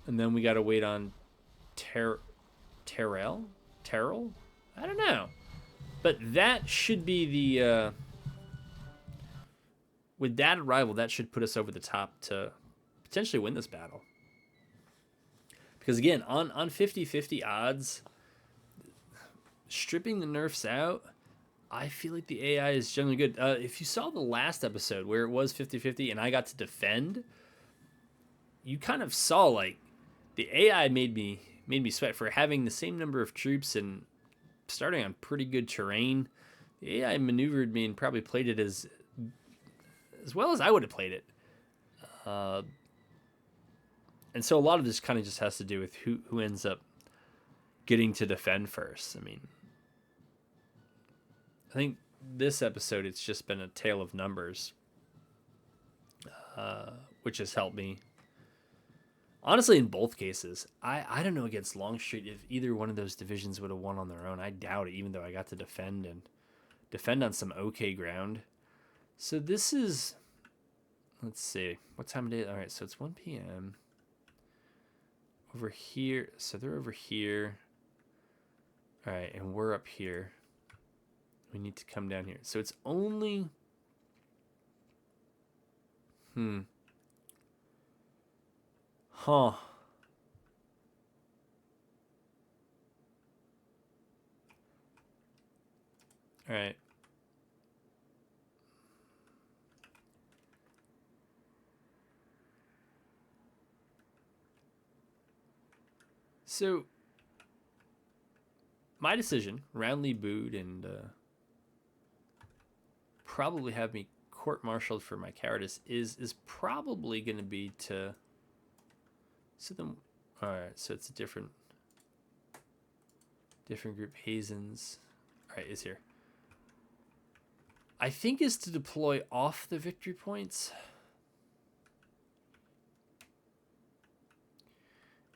And then we got to wait on Terrell? I don't know. But that should be the... with that arrival, that should put us over the top to potentially win this battle. Because again, on 50-50 odds, stripping the nerfs out, I feel like the AI is generally good. If you saw the last episode where it was 50-50 and I got to defend, you kind of saw like the AI made me sweat for having the same number of troops and starting on pretty good terrain. The AI maneuvered me and probably played it as well as I would have played it. And so a lot of this kind of just has to do with who ends up getting to defend first. I mean, I think this episode, it's just been a tale of numbers, which has helped me. Honestly, in both cases, I don't know against Longstreet if either one of those divisions would have won on their own. I doubt it, even though I got to defend on some okay ground. So this is, let's see, what time of day? All right, so it's 1 p.m. Over here, so they're over here. All right, and we're up here. We need to come down here. So it's only, All right. So, my decision, roundly booed and probably have me court-martialed for my cowardice, is probably going to be to... So then, all right, so it's a different group. Hazen's, all right, is here. I think is to deploy off the victory points.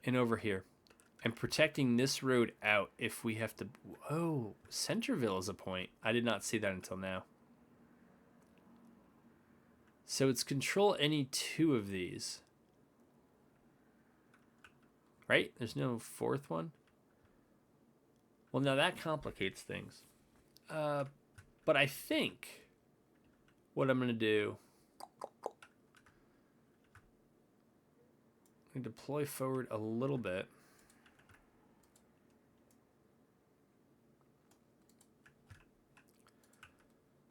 And over here. And protecting this road out if we have to... Oh, Centerville is a point. I did not see that until now. So it's control any two of these. Right? There's no fourth one? Well, now that complicates things. But I think what I'm going to do We deploy forward a little bit.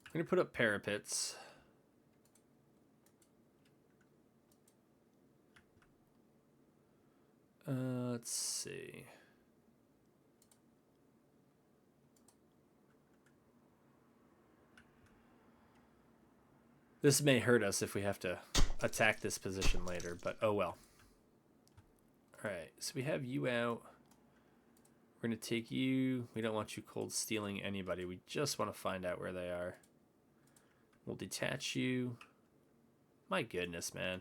I'm going to put up parapets. Let's see. This may hurt us if we have to attack this position later, but oh well. Alright, so we have you out. We're going to take you. We don't want you cold stealing anybody. We just want to find out where they are. We'll detach you. My goodness, man.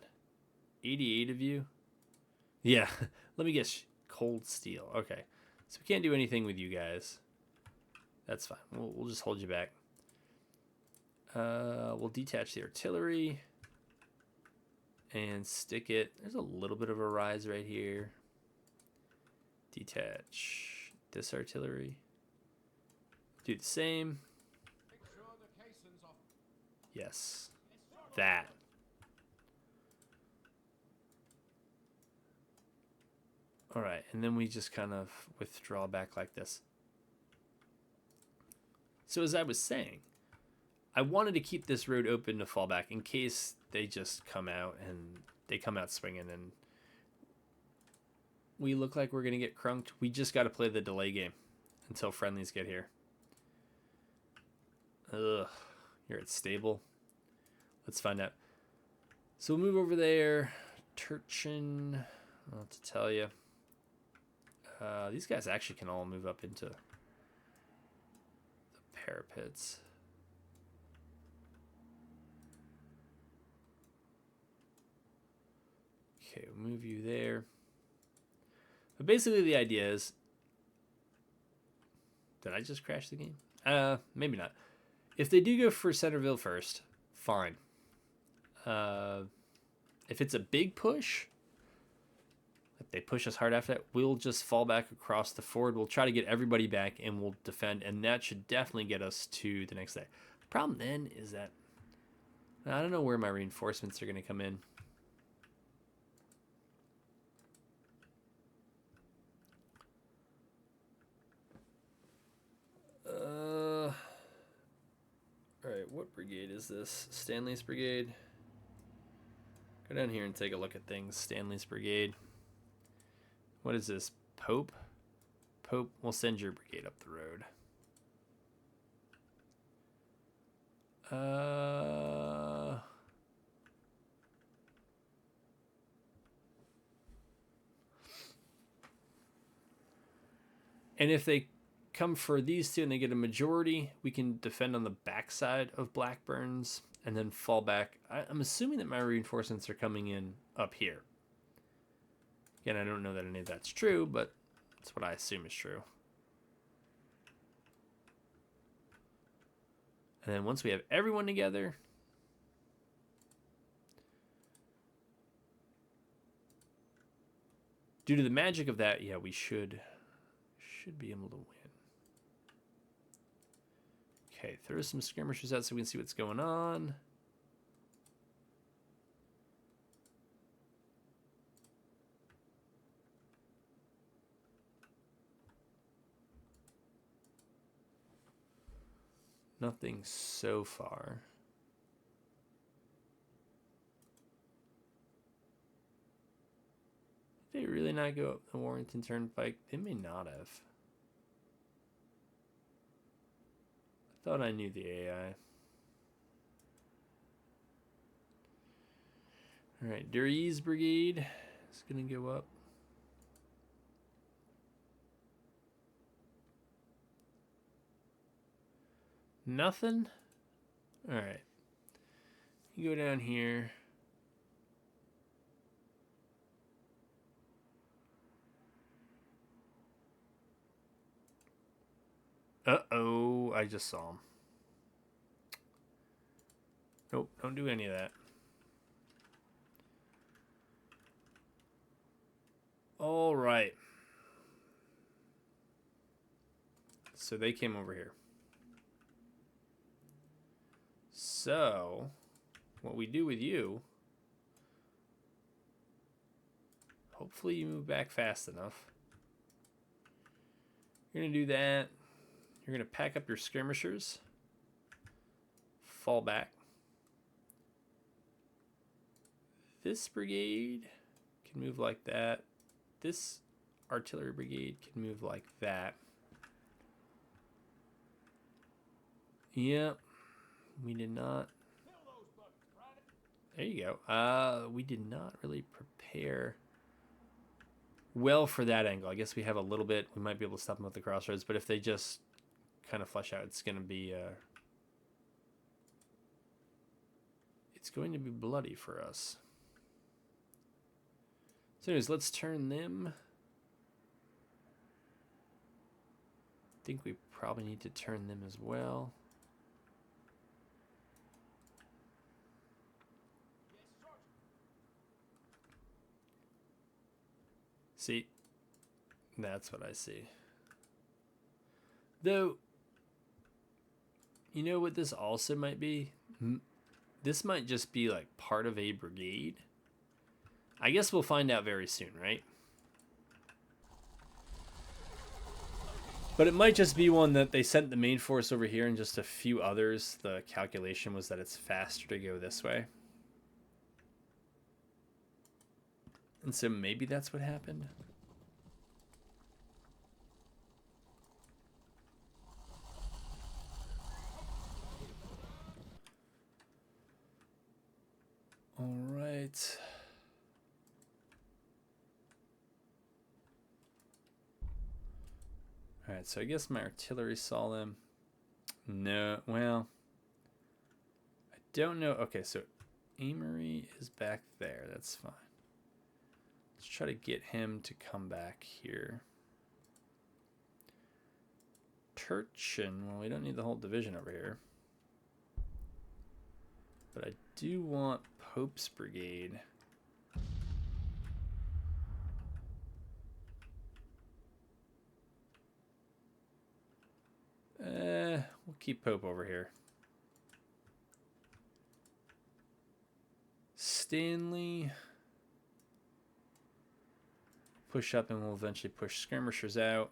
88 of you? Yeah, let me guess. Cold steel. Okay, so we can't do anything with you guys. That's fine. We'll just hold you back. We'll detach the artillery and stick it. There's a little bit of a rise right here. Detach this artillery. Do the same. Yes. That. All right, and then we just kind of withdraw back like this. So as I was saying, I wanted to keep this road open to fall back in case they just come out and they come out swinging and we look like we're going to get crunked. We just got to play the delay game until friendlies get here. Ugh, you're at stable. Let's find out. So we'll move over there. Turchin, I don't know what to tell you. These guys actually can all move up into the parapets. Okay, we'll move you there. But basically the idea is... Did I just crash the game? Maybe not. If they do go for Centerville first, fine. If it's a big push, if they push us hard after that, we'll just fall back across the ford. We'll try to get everybody back and we'll defend, and that should definitely get us to the next day. The problem then is that I don't know where my reinforcements are going to come in. Alright, what brigade is this? Stanley's brigade. Go down here and take a look at things. Stanley's brigade. What is this? Pope? Pope, we'll send your brigade up the road. And if they come for these two and they get a majority, we can defend on the backside of Blackburn's and then fall back. I'm assuming that my reinforcements are coming in up here. Again, I don't know that any of that's true, but that's what I assume is true. And then once we have everyone together, due to the magic of that, yeah, we should be able to win. Okay, throw some skirmishers out so we can see what's going on. Nothing so far. Did they really not go up the Warrington Turnpike? They may not have. I thought I knew the AI. Alright, Duryee's brigade is going to go up. Nothing? Alright. You go down here. Uh-oh, I just saw him. Nope, don't do any of that. All right. So they came over here. So, what we do with you... Hopefully you move back fast enough. You're going to do that. You're going to pack up your skirmishers. Fall back. This brigade can move like that. This artillery brigade can move like that. Yep. We did not. There you go. We did not really prepare well for that angle. I guess we have a little bit. We might be able to stop them with the crossroads, but if they just kind of flush out, it's going to be bloody for us. So anyways, let's turn them. I think we probably need to turn them as well. See, that's what I see. Though, you know what this also might be? This might just be like part of a brigade. I guess we'll find out very soon, right? But it might just be one that they sent the main force over here and just a few others. The calculation was that it's faster to go this way. And so maybe that's what happened. All right. All right, so I guess my artillery saw them. No, well, I don't know. Okay, so Amory is back there. That's fine. Let's try to get him to come back here. Turchin, well, we don't need the whole division over here. But I do want Pope's brigade. We'll keep Pope over here. Stanley. Push up and we'll eventually push skirmishers out.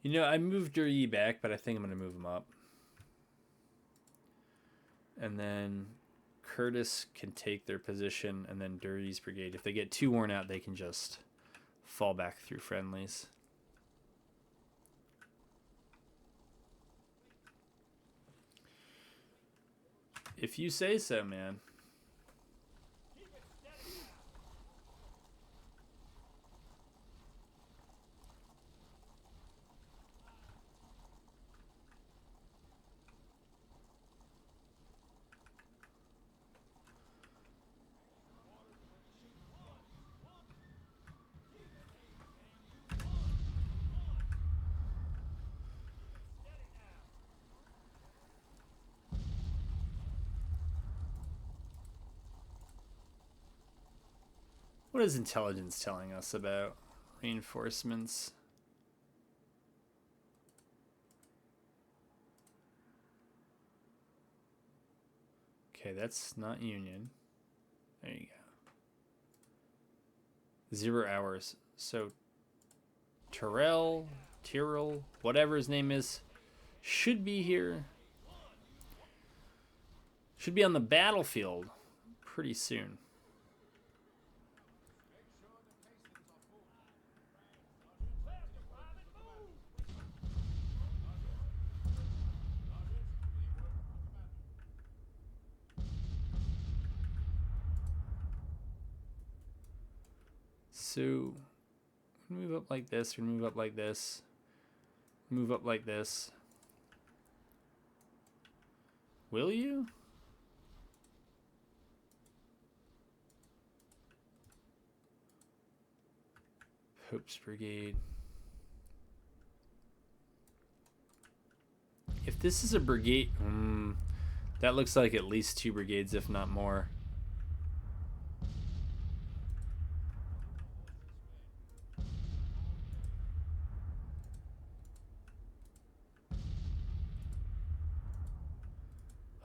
You know, I moved Dury back, but I think I'm going to move him up. And then Curtis can take their position, and then Dury's brigade. If they get too worn out, they can just fall back through friendlies. If you say so, man. What is intelligence telling us about reinforcements? Okay, that's not Union. There you go. 0 hours. So Tyrell, whatever his name is, should be here. Should be on the battlefield pretty soon. So, move up like this, move up like this, move up like this. Will you? Pope's brigade. If this is a brigade, that looks like at least 2 brigades, if not more.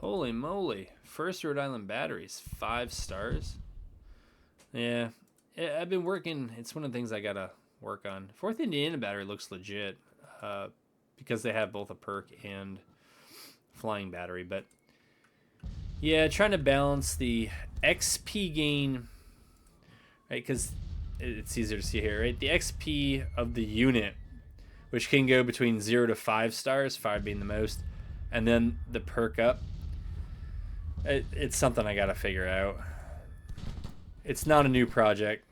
Holy moly. First Rhode Island batteries, 5 stars. Yeah, I've been working. It's one of the things I gotta work on. 4th Indiana battery looks legit because they have both a perk and flying battery. But yeah, trying to balance the XP gain, right? Because it's easier to see here, right? The XP of the unit, which can go between 0 to 5 stars, 5 being the most, and then the perk up. It's something I gotta figure out. It's not a new project.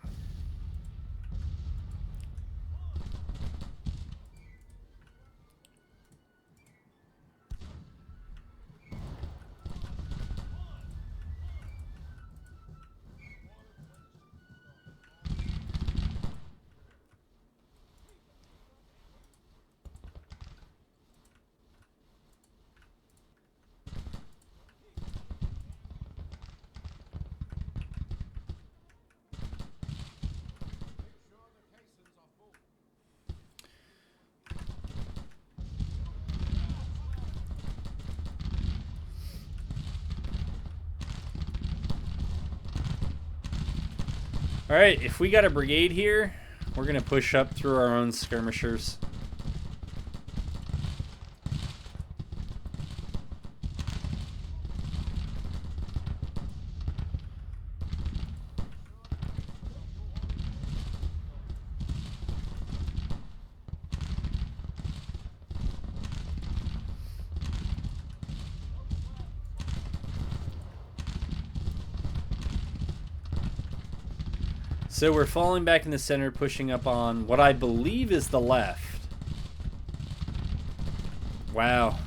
All right, if we got a brigade here, we're gonna push up through our own skirmishers. So we're falling back in the center, pushing up on what I believe is the left. Wow.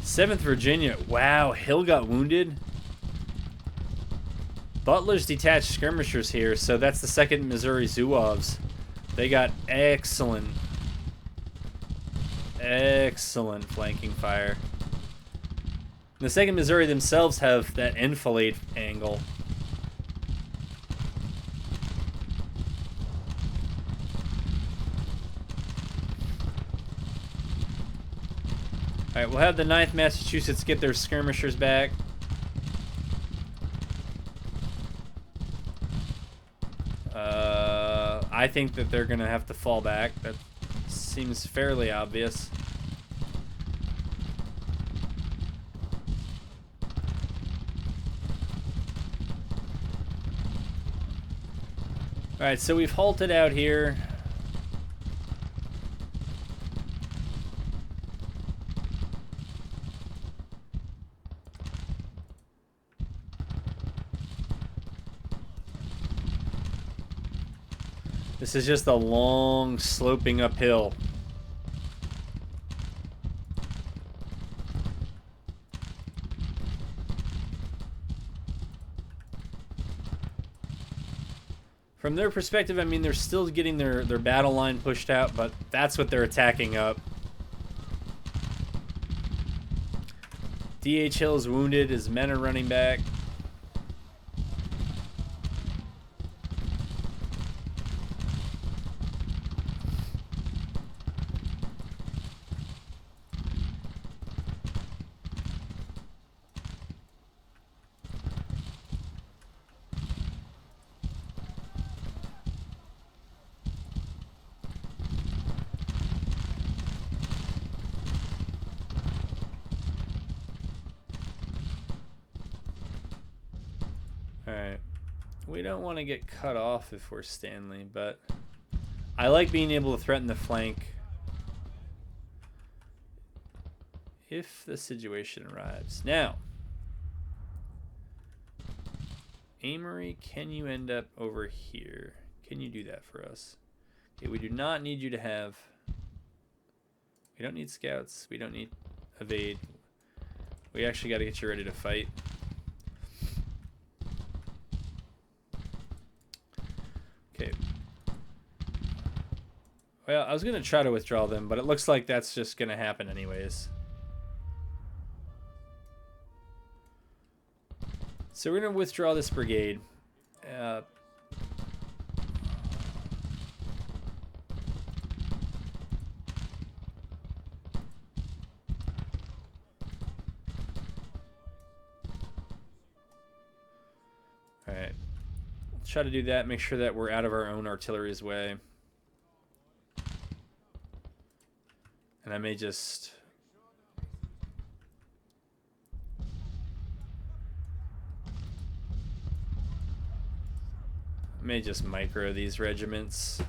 7th Virginia. Wow, Hill got wounded. Butler's detached skirmishers here, so that's the 2nd Missouri Zouaves. They got excellent flanking fire. The 2nd Missouri themselves have that enfilade angle. Alright, we'll have the 9th Massachusetts get their skirmishers back. I think that they're going to have to fall back. That seems fairly obvious. Alright, so we've halted out here. This is just a long, sloping uphill. From their perspective, I mean, they're still getting their battle line pushed out, but that's what they're attacking up. D.H. Hill is wounded. His men are running back. Alright. We don't want to get cut off if we're Stanley, but I like being able to threaten the flank if the situation arrives. Now, Amory, can you end up over here? Can you do that for us? Okay, we do not need you to have... We don't need scouts. We don't need evade. We actually got to get you ready to fight. Okay. Well, I was going to try to withdraw them, but it looks like that's just going to happen anyways. So we're going to withdraw this brigade. Alright. Let's try to do that. Make sure that we're out of our own artillery's way. And I may just... micro these regiments.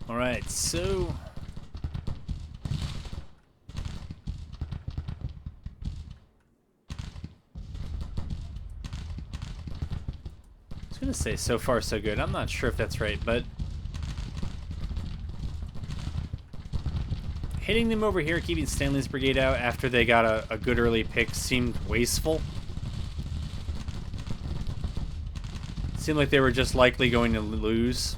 Alright, so... I was gonna say so far so good. I'm not sure if that's right, but... hitting them over here, keeping Stanley's brigade out after they got a good early pick seemed wasteful. Seemed like they were just likely going to lose.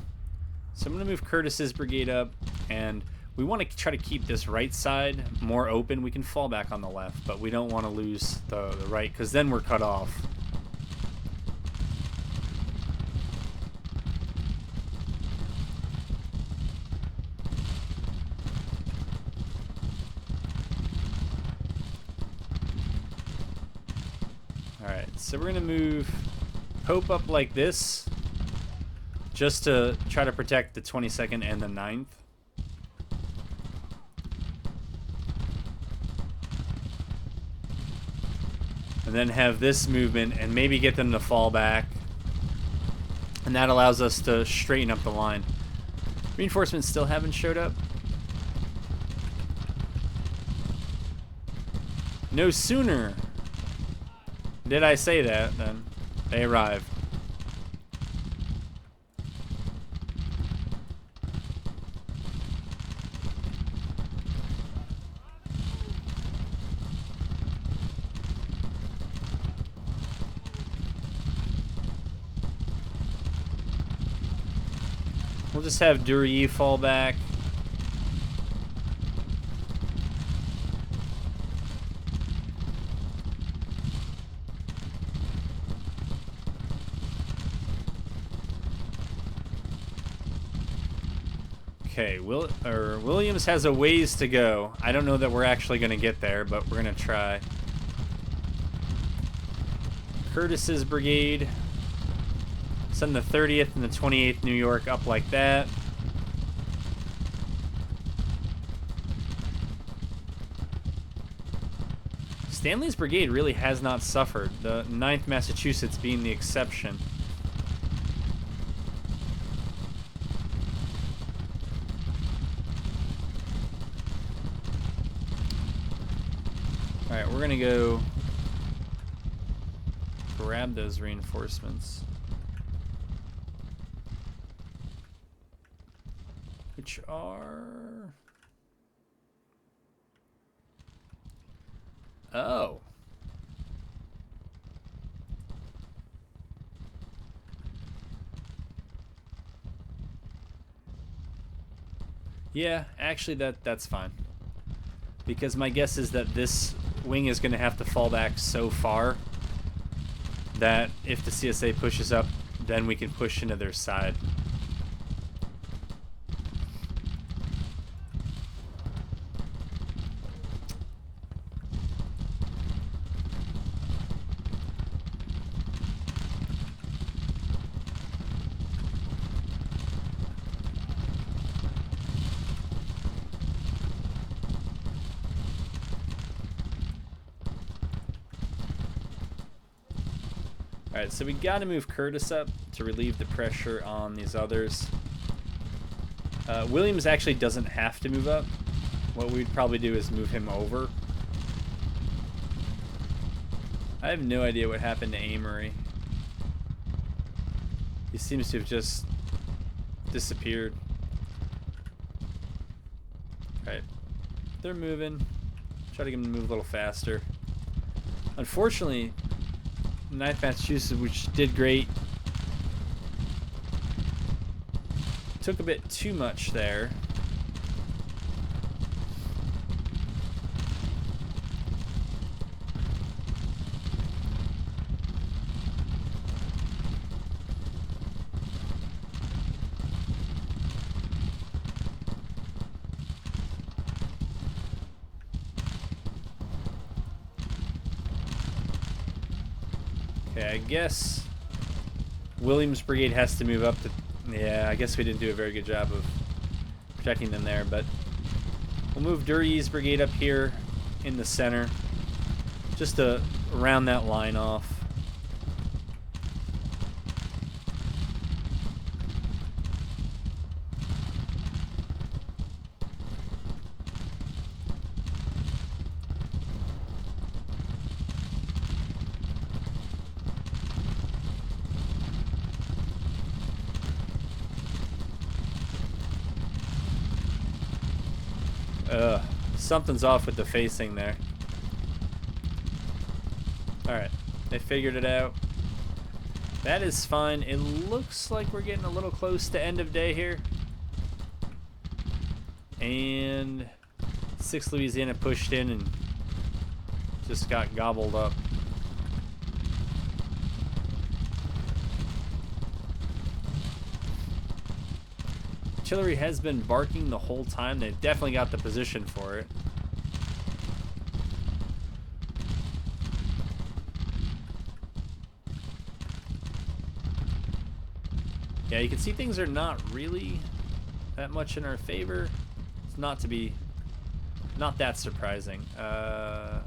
So I'm going to move Curtis's brigade up, and we want to try to keep this right side more open. We can fall back on the left, but we don't want to lose the right, because then we're cut off. Alright, so we're going to move Pope up like this, just to try to protect the 22nd and the 9th. And then have this movement and maybe get them to fall back. And that allows us to straighten up the line. Reinforcements still haven't showed up. No sooner did I say that than they arrived. We'll just have Dury fall back. Okay, Williams has a ways to go. I don't know that we're actually going to get there, but we're going to try. Curtis's brigade. Send the 30th and the 28th New York up like that. Stanley's brigade really has not suffered, the 9th Massachusetts being the exception. Alright, we're gonna go grab those reinforcements. Which are... oh. Yeah, actually that's fine. Because my guess is that this wing is going to have to fall back so far that if the CSA pushes up, then we can push into their side. Alright, so we gotta move Curtis up to relieve the pressure on these others. Williams actually doesn't have to move up. What we'd probably do is move him over. I have no idea what happened to Amory. He seems to have just disappeared. Alright, they're moving. Try to get them to move a little faster. Unfortunately, 9th Massachusetts, which did great, took a bit too much there. Okay, I guess Williams' brigade has to move up to... Yeah, I guess we didn't do a very good job of protecting them there, but we'll move Duryee's brigade up here in the center just to round that line off. Something's off with the facing there. Alright, they figured it out. That is fine. It looks like we're getting a little close to end of day here. And 6th Louisiana pushed in and just got gobbled up. Artillery has been barking the whole time. They've definitely got the position for it. Yeah, you can see things are not really that much in our favor. It's not that surprising. But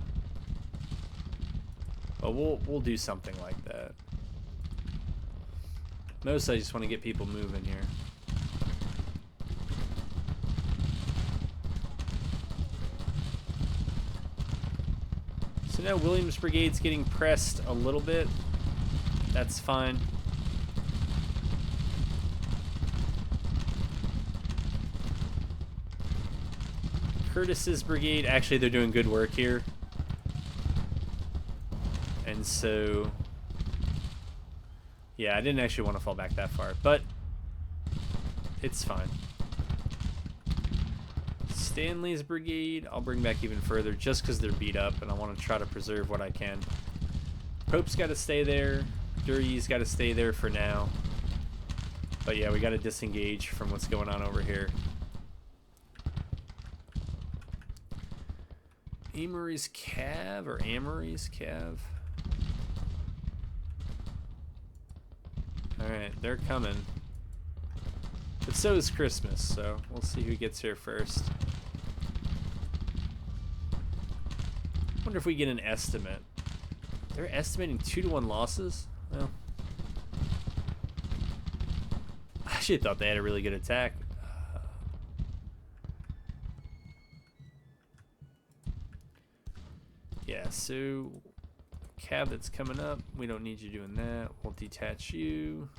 we'll do something like that. Mostly I just want to get people moving here. So now Williams' brigade's getting pressed a little bit. That's fine. Curtis's brigade, actually they're doing good work here. And so, yeah, I didn't actually want to fall back that far, but it's fine. Stanley's brigade, I'll bring back even further just because they're beat up and I want to try to preserve what I can. Pope's got to stay there. Duryee's got to stay there for now. But yeah, we got to disengage from what's going on over here. Amory's Cav or Amory's Cav? Alright, they're coming. But so is Christmas, so we'll see who gets here first. Wonder if we get an estimate. They're estimating 2-to-1 losses? Well, I actually thought they had a really good attack. Yeah, so Cav that's coming up, we don't need you doing that. We'll detach you.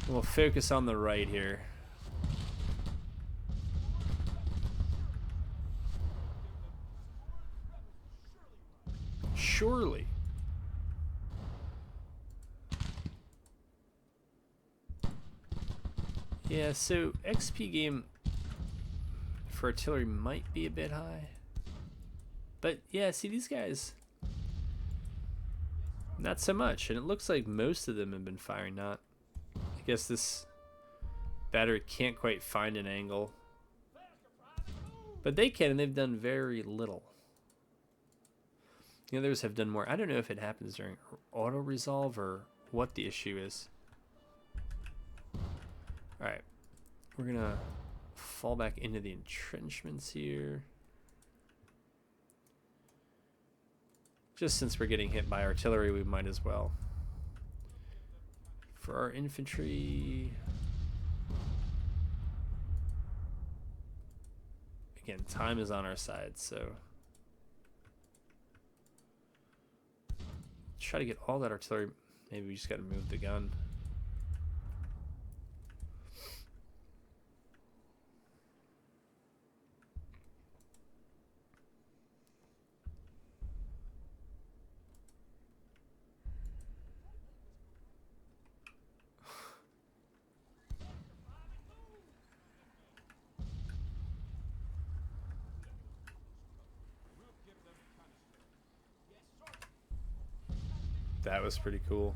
We'll focus on the right here. Surely. Yeah, so XP game for artillery might be a bit high. But yeah, see these guys, not so much. And it looks like most of them have been firing, not... I guess this battery can't quite find an angle. But they can, and they've done very little. The others have done more. I don't know if it happens during auto-resolve or what the issue is. Alright. We're going to fall back into the entrenchments here. Just since we're getting hit by artillery, we might as well. For our infantry... Again, time is on our side, so... Try to get all that artillery. Maybe we just got to move the gun. That was pretty cool.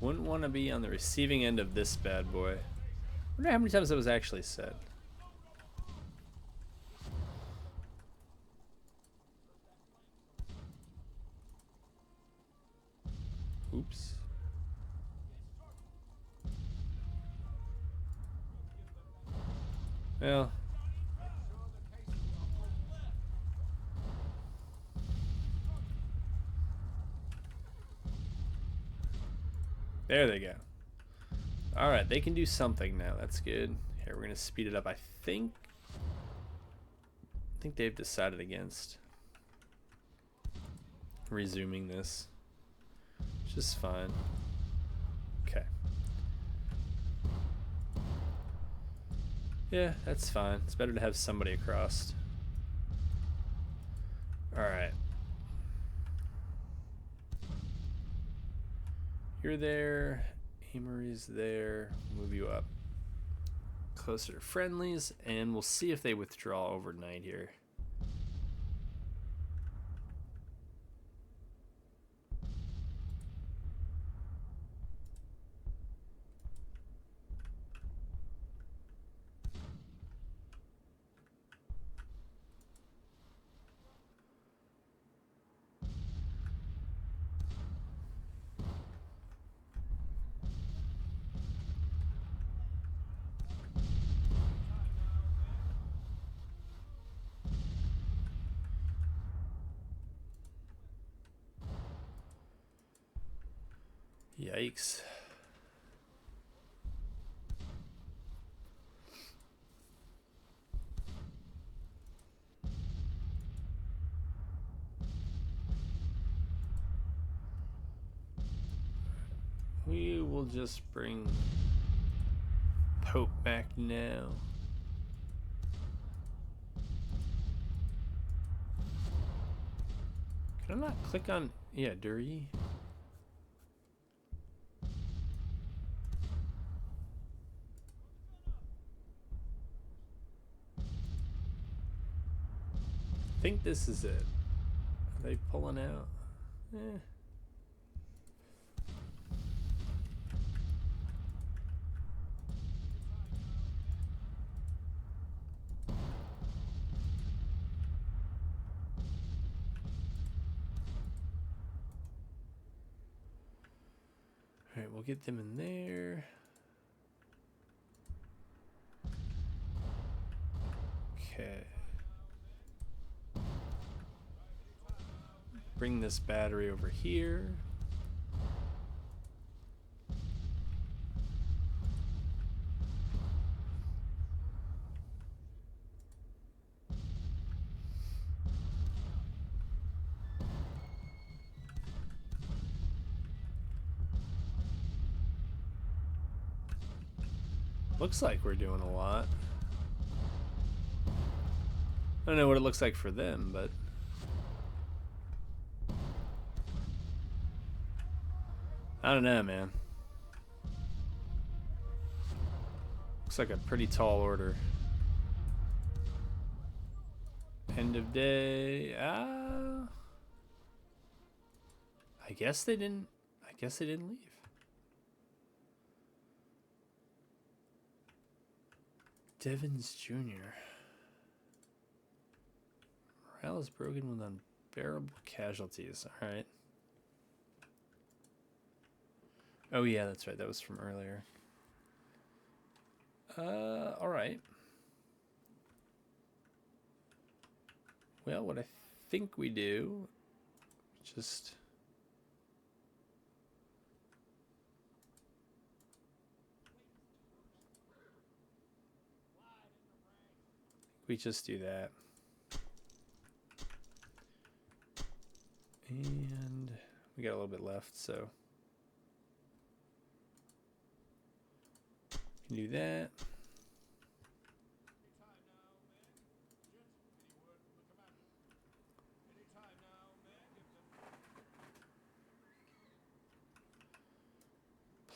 Wouldn't want to be on the receiving end of this bad boy. I wonder how many times that was actually said. Oops. Well. There they go. Alright, they can do something now. That's good. Here, we're going to speed it up. I think they've decided against resuming this. Which is fine. Okay. Yeah, that's fine. It's better to have somebody across. Alright. You're there. Amory's there. Move you up closer to friendlies, and we'll see if they withdraw overnight here. Yikes. We will just bring Pope back now. Can I not click on... Yeah, Dury. I think this is it. Are they pulling out? Eh. Alright, we'll get them in there. Okay. Bring this battery over here. Looks like we're doing a lot. I don't know what it looks like for them, but I don't know, man. Looks like a pretty tall order. End of day. I guess they didn't. I guess they didn't leave. Devons Jr. Morale is broken with unbearable casualties. All right. Oh yeah, that's right. That was from earlier. All right. Well, what I think we do, just do that. And we got a little bit left, so we can do that.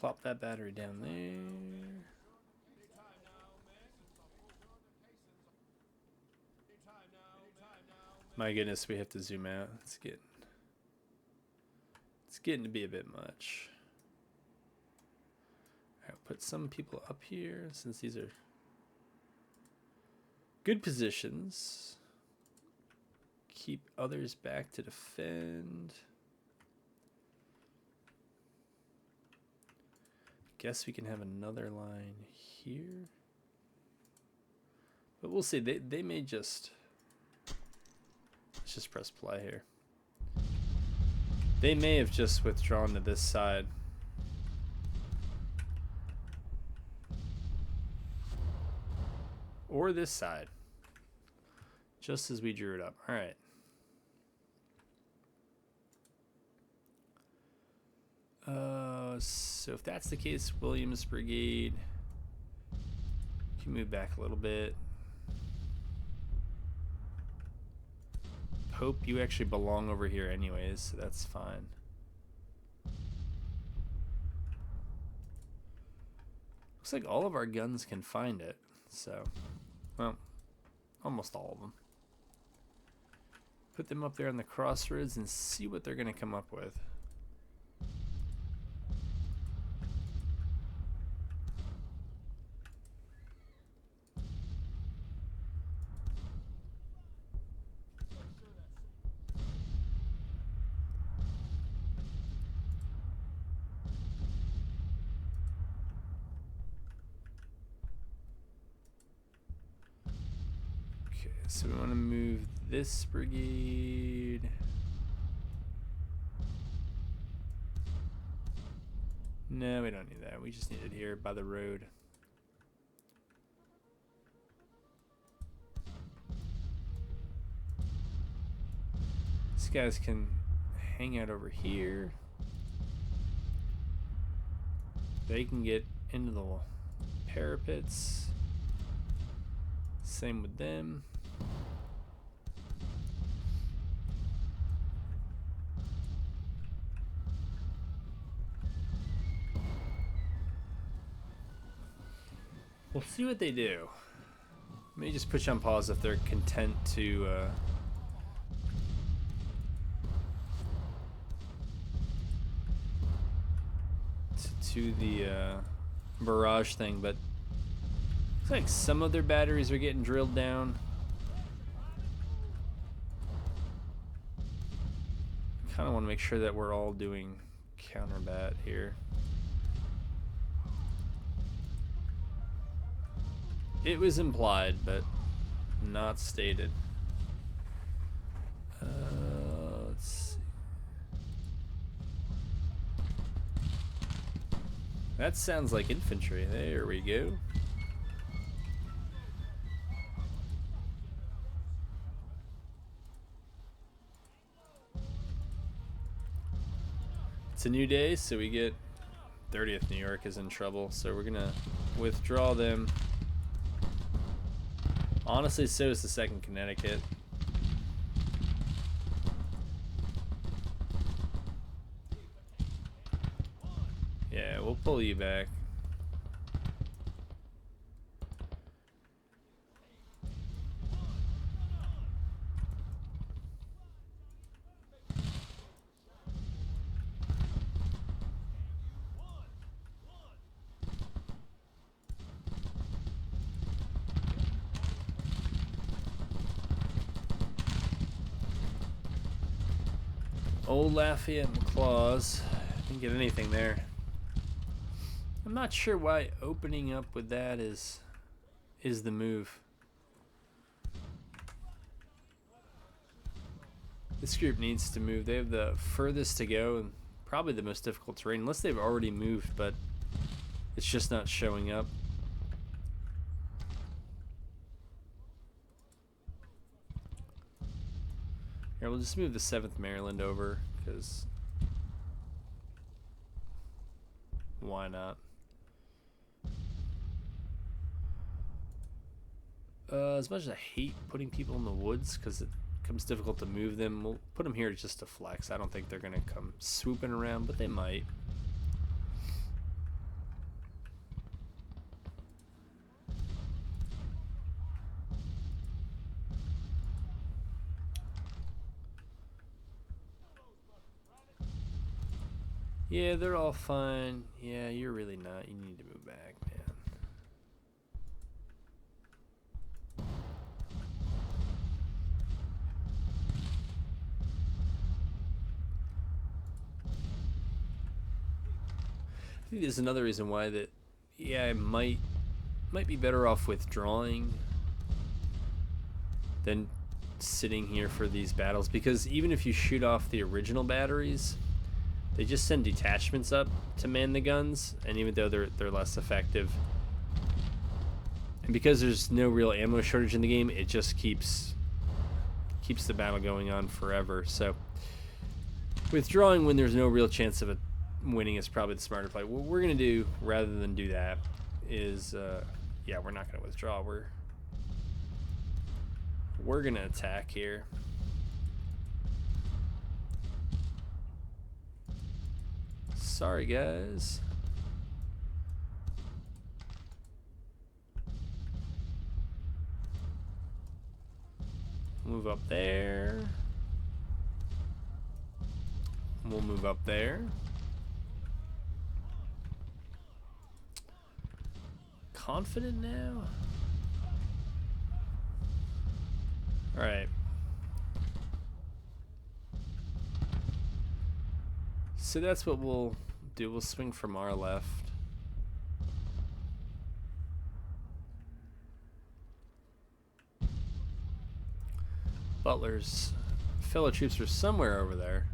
Plop that battery down there. My goodness, we have to zoom out. It's getting to be a bit much. All right, put some people up here since these are good positions. Keep others back to defend. Guess we can have another line here. But we'll see. They may just... Let's just press play here. They may have just withdrawn to this side. Or this side. Just as we drew it up. All right. So if that's the case, Williams Brigade can move back a little bit. Pope, you actually belong over here anyways, so that's fine. Looks like all of our guns can find it, so, well, almost all of them. Put them up there on the crossroads and see what they're going to come up with. So we want to move this brigade. No, we don't need that. We just need it here by the road. These guys can hang out over here. They can get into the parapets. Same with them. We'll see what they do. Let me just put you on pause if they're content to the barrage thing, but looks like some of their batteries are getting drilled down. Kind of want to make sure that we're all doing counterbat here. It was implied, but not stated. Let's see. That sounds like infantry. There we go. It's a new day, so we get 30th New York is in trouble, so we're gonna withdraw them. Honestly, so is the 2nd Connecticut. Yeah, we'll pull you back. Old Lafayette McClaws. Didn't get anything there. I'm not sure why opening up with that is the move. This group needs to move. They have the furthest to go and probably the most difficult terrain, unless they've already moved, but it's just not showing up. Here, we'll just move the 7th Maryland over, because why not? As much as I hate putting people in the woods, because it becomes difficult to move them, we'll put them here just to flex. I don't think they're going to come swooping around, but they might. Yeah, they're all fine. Yeah, you're really not. You need to move back, man. I think there's another reason why that, yeah, I might be better off withdrawing than sitting here for these battles, because even if you shoot off the original batteries, they just send detachments up to man the guns, and even though they're less effective, and because there's no real ammo shortage in the game, it just keeps the battle going on forever. So withdrawing when there's no real chance of it winning is probably the smarter play. What we're gonna do rather than do that is, yeah, we're not gonna withdraw. We're gonna attack here. Sorry, guys. Move up there. We'll move up there. Confident now? All right. So that's what we'll do. We'll swing from our left. Butler's fellow troops are somewhere over there.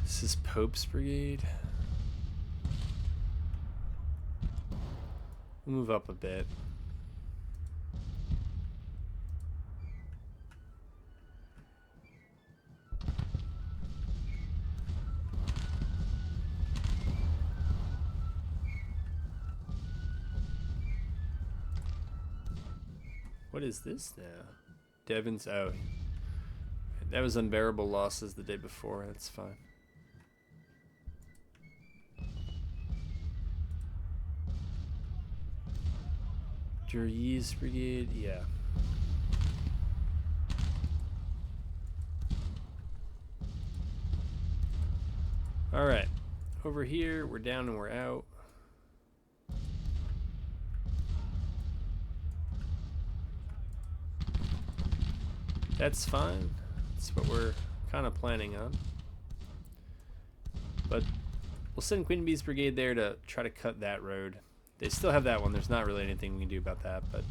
This is Pope's brigade. We'll move up a bit. What is this now? Devon's out. That was unbearable losses the day before. That's fine. Jury's brigade, yeah. All right, over here, we're down and we're out. That's fine. That's what we're kind of planning on. But we'll send Queen Bee's brigade there to try to cut that road. They still have that one. There's not really anything we can do about that, but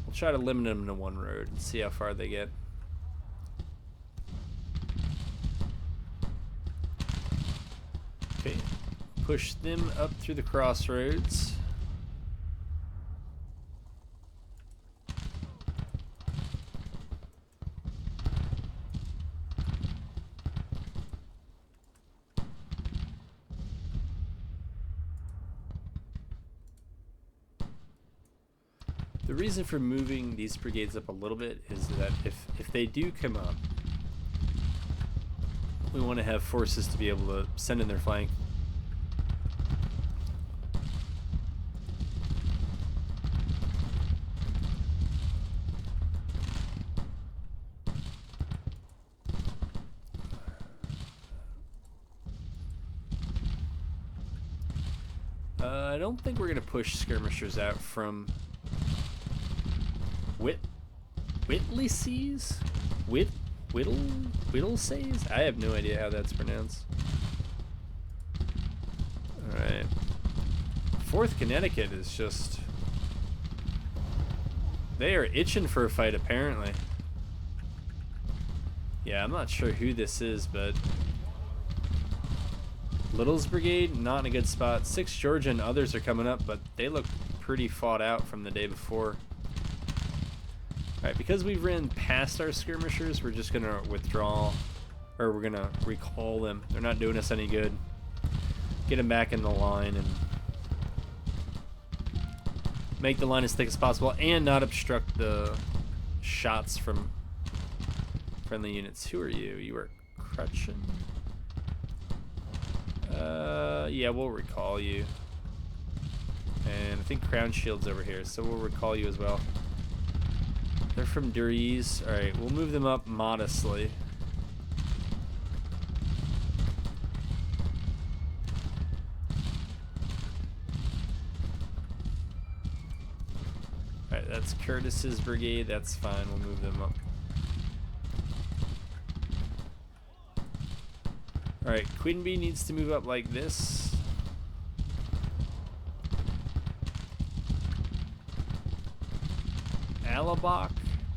we'll try to limit them to one road and see how far they get. Okay, push them up through the crossroads. The reason for moving these brigades up a little bit is that if they do come up, we want to have forces to be able to send in their flank. I don't think we're going to push skirmishers out from Whitleysees? Whittlesays? I have no idea how that's pronounced. Alright. 4th Connecticut is just... They are itching for a fight, apparently. Yeah, I'm not sure who this is, but... Little's Brigade, not in a good spot. 6th Georgia and others are coming up, but they look pretty fought out from the day before. Alright, because we've ran past our skirmishers, we're just going to withdraw, or we're going to recall them. They're not doing us any good. Get them back in the line and make the line as thick as possible and not obstruct the shots from friendly units. Who are you? You are Crutchin. Yeah, we'll recall you. And I think Crown Shield's over here, so we'll recall you as well. They're from Duries. Alright, we'll move them up modestly. Alright, that's Curtis's brigade. That's fine. We'll move them up. Alright, Quinby needs to move up like this. Alabok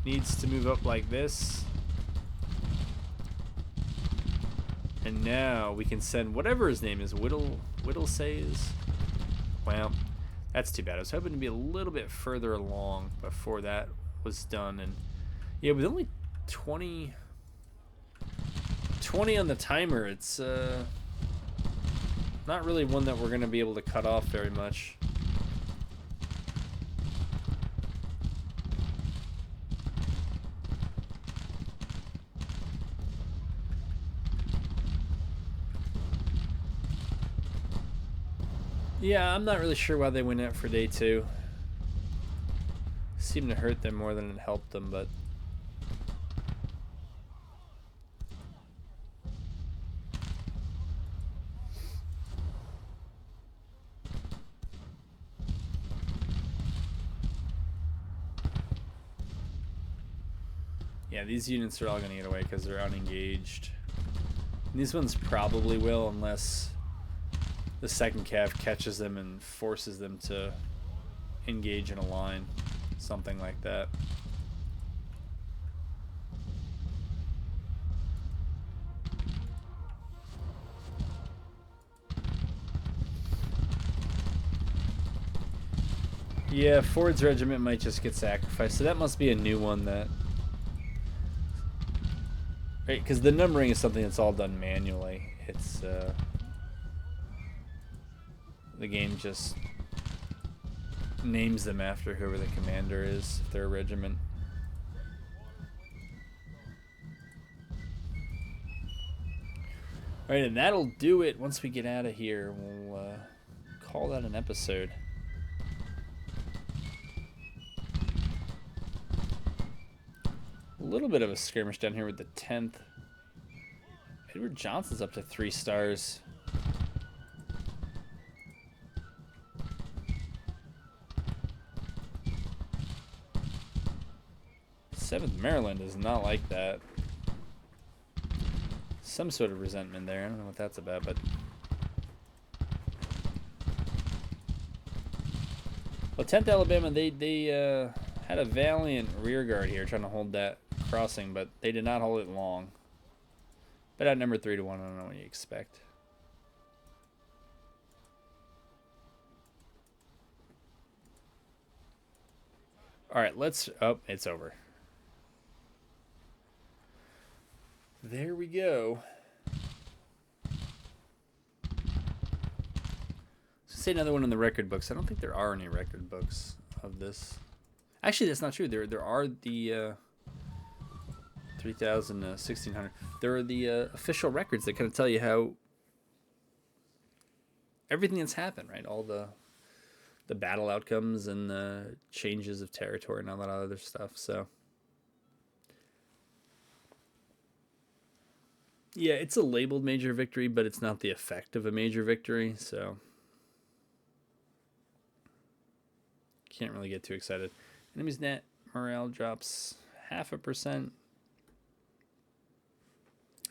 needs to move up like this. And now we can send whatever his name is, Whittlesays. Well, that's too bad. I was hoping to be a little bit further along before that was done. And yeah, with only 20 on the timer, it's not really one that we're going to be able to cut off very much. Yeah, I'm not really sure why they went out for day 2. Seemed to hurt them more than it helped them, but... Yeah, these units are all going to get away because they're unengaged. And these ones probably will, unless the 2nd Cav catches them and forces them to engage in a line. Something like that. Yeah, Ford's regiment might just get sacrificed, so that must be a new one that... Right, because the numbering is something that's all done manually. It's, the game just names them after whoever the commander is, if they're a regiment. Alright, and that'll do it. Once we get out of here, we'll call that an episode. A little bit of a skirmish down here with the 10th. Edward Johnson's up to 3 stars. Seventh Maryland is not like that. Some sort of resentment there. I don't know what that's about, but... Well, 10th Alabama, they had a valiant rear guard here trying to hold that crossing, but they did not hold it long. But at number 3-1, I don't know what you expect. All right, let's. Oh, it's over. There we go. Say another one in the record books. I don't think there are any record books of this. Actually, that's not true. There are the 3,000, 1,600. There are the official records that kind of tell you how everything that's happened, right? All the battle outcomes and the changes of territory and all that other stuff. So yeah, it's a labeled major victory, but it's not the effect of a major victory. So can't really get too excited. Enemy's net morale drops 0.5%,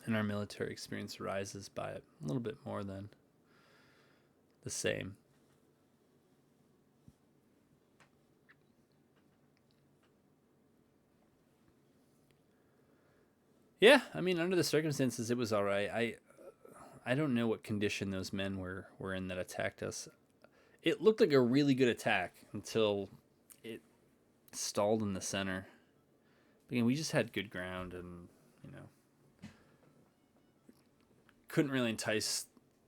and our military experience rises by a little bit more than the same. Yeah, I mean, under the circumstances, it was all right. I don't know what condition those men were in that attacked us. It looked like a really good attack until it stalled in the center. Again, we just had good ground and, couldn't really entice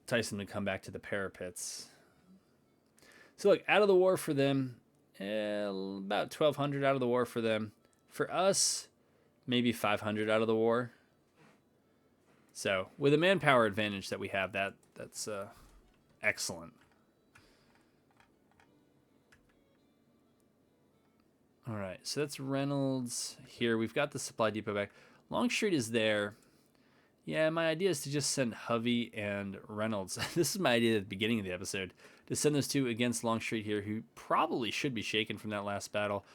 them to come back to the parapets. So, look, out of the war for them, about 1,200 out of the war for them. For us, maybe 500 out of the war. So, with a manpower advantage that we have, that's excellent. All right, so that's Reynolds here. We've got the supply depot back. Longstreet is there. Yeah, my idea is to just send Hovey and Reynolds. This is my idea at the beginning of the episode, to send those two against Longstreet here, who probably should be shaken from that last battle.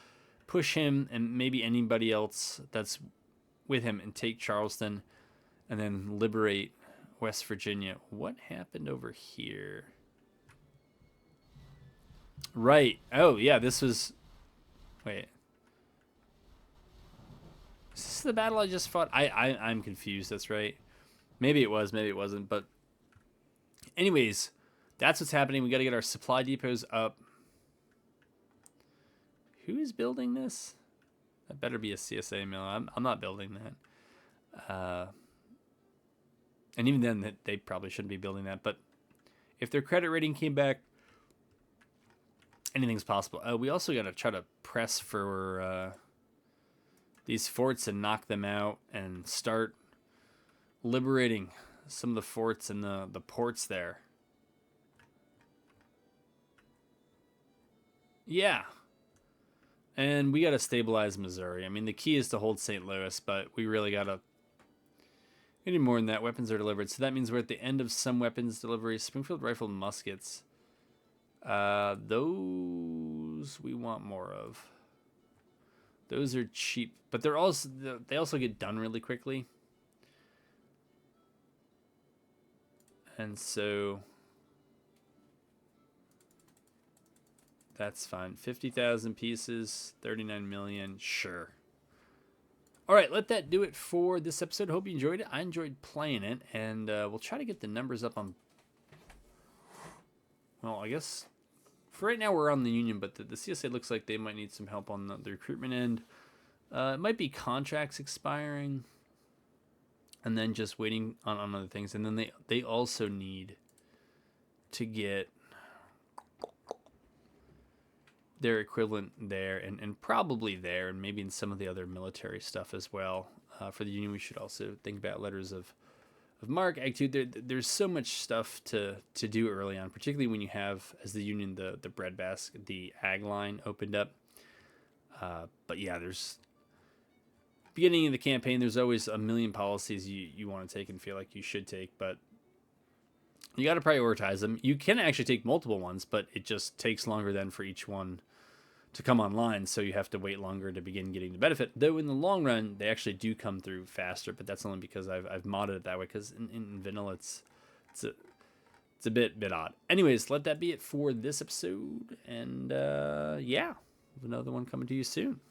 Push him and maybe anybody else that's with him and take Charleston and then liberate West Virginia. What happened over here? Right. Oh, yeah, this was... Wait. Is this the battle I just fought? I'm confused. That's right. Maybe it was. Maybe it wasn't. But anyways, that's what's happening. We got to get our supply depots up. Who is building this? That better be a CSA mill. I'm not building that. And even then, they probably shouldn't be building that. But if their credit rating came back, anything's possible. We also got to try to press for these forts and knock them out and start liberating some of the forts and the ports there. Yeah. And we got to stabilize Missouri. I mean, the key is to hold St. Louis, but we really got to... We need more than that. Weapons are delivered. So that means we're at the end of some weapons deliveries. Springfield rifle muskets. Those we want more of. Those are cheap, but they also get done really quickly. And so that's fine. 50,000 pieces, 39 million, sure. All right, let that do it for this episode. Hope you enjoyed it. I enjoyed playing it, and we'll try to get the numbers up on... Well, I guess for right now we're on the Union, but the CSA looks like they might need some help on the recruitment end. It might be contracts expiring, and then just waiting on other things. And then they also need to get their equivalent there, and probably there, and maybe in some of the other military stuff as well. For the Union, we should also think about letters of marque, Act 2. There's so much stuff to do early on, particularly when you have, as the Union, the breadbasket, the ag line opened up. But yeah, there's... Beginning of the campaign, there's always a million policies you want to take and feel like you should take, but you got to prioritize them. You can actually take multiple ones, but it just takes longer then for each one to come online, so you have to wait longer to begin getting the benefit. Though in the long run, they actually do come through faster, but that's only because I've modded it that way, because in vanilla it's a bit odd. Anyways, let that be it for this episode, and yeah, another one coming to you soon.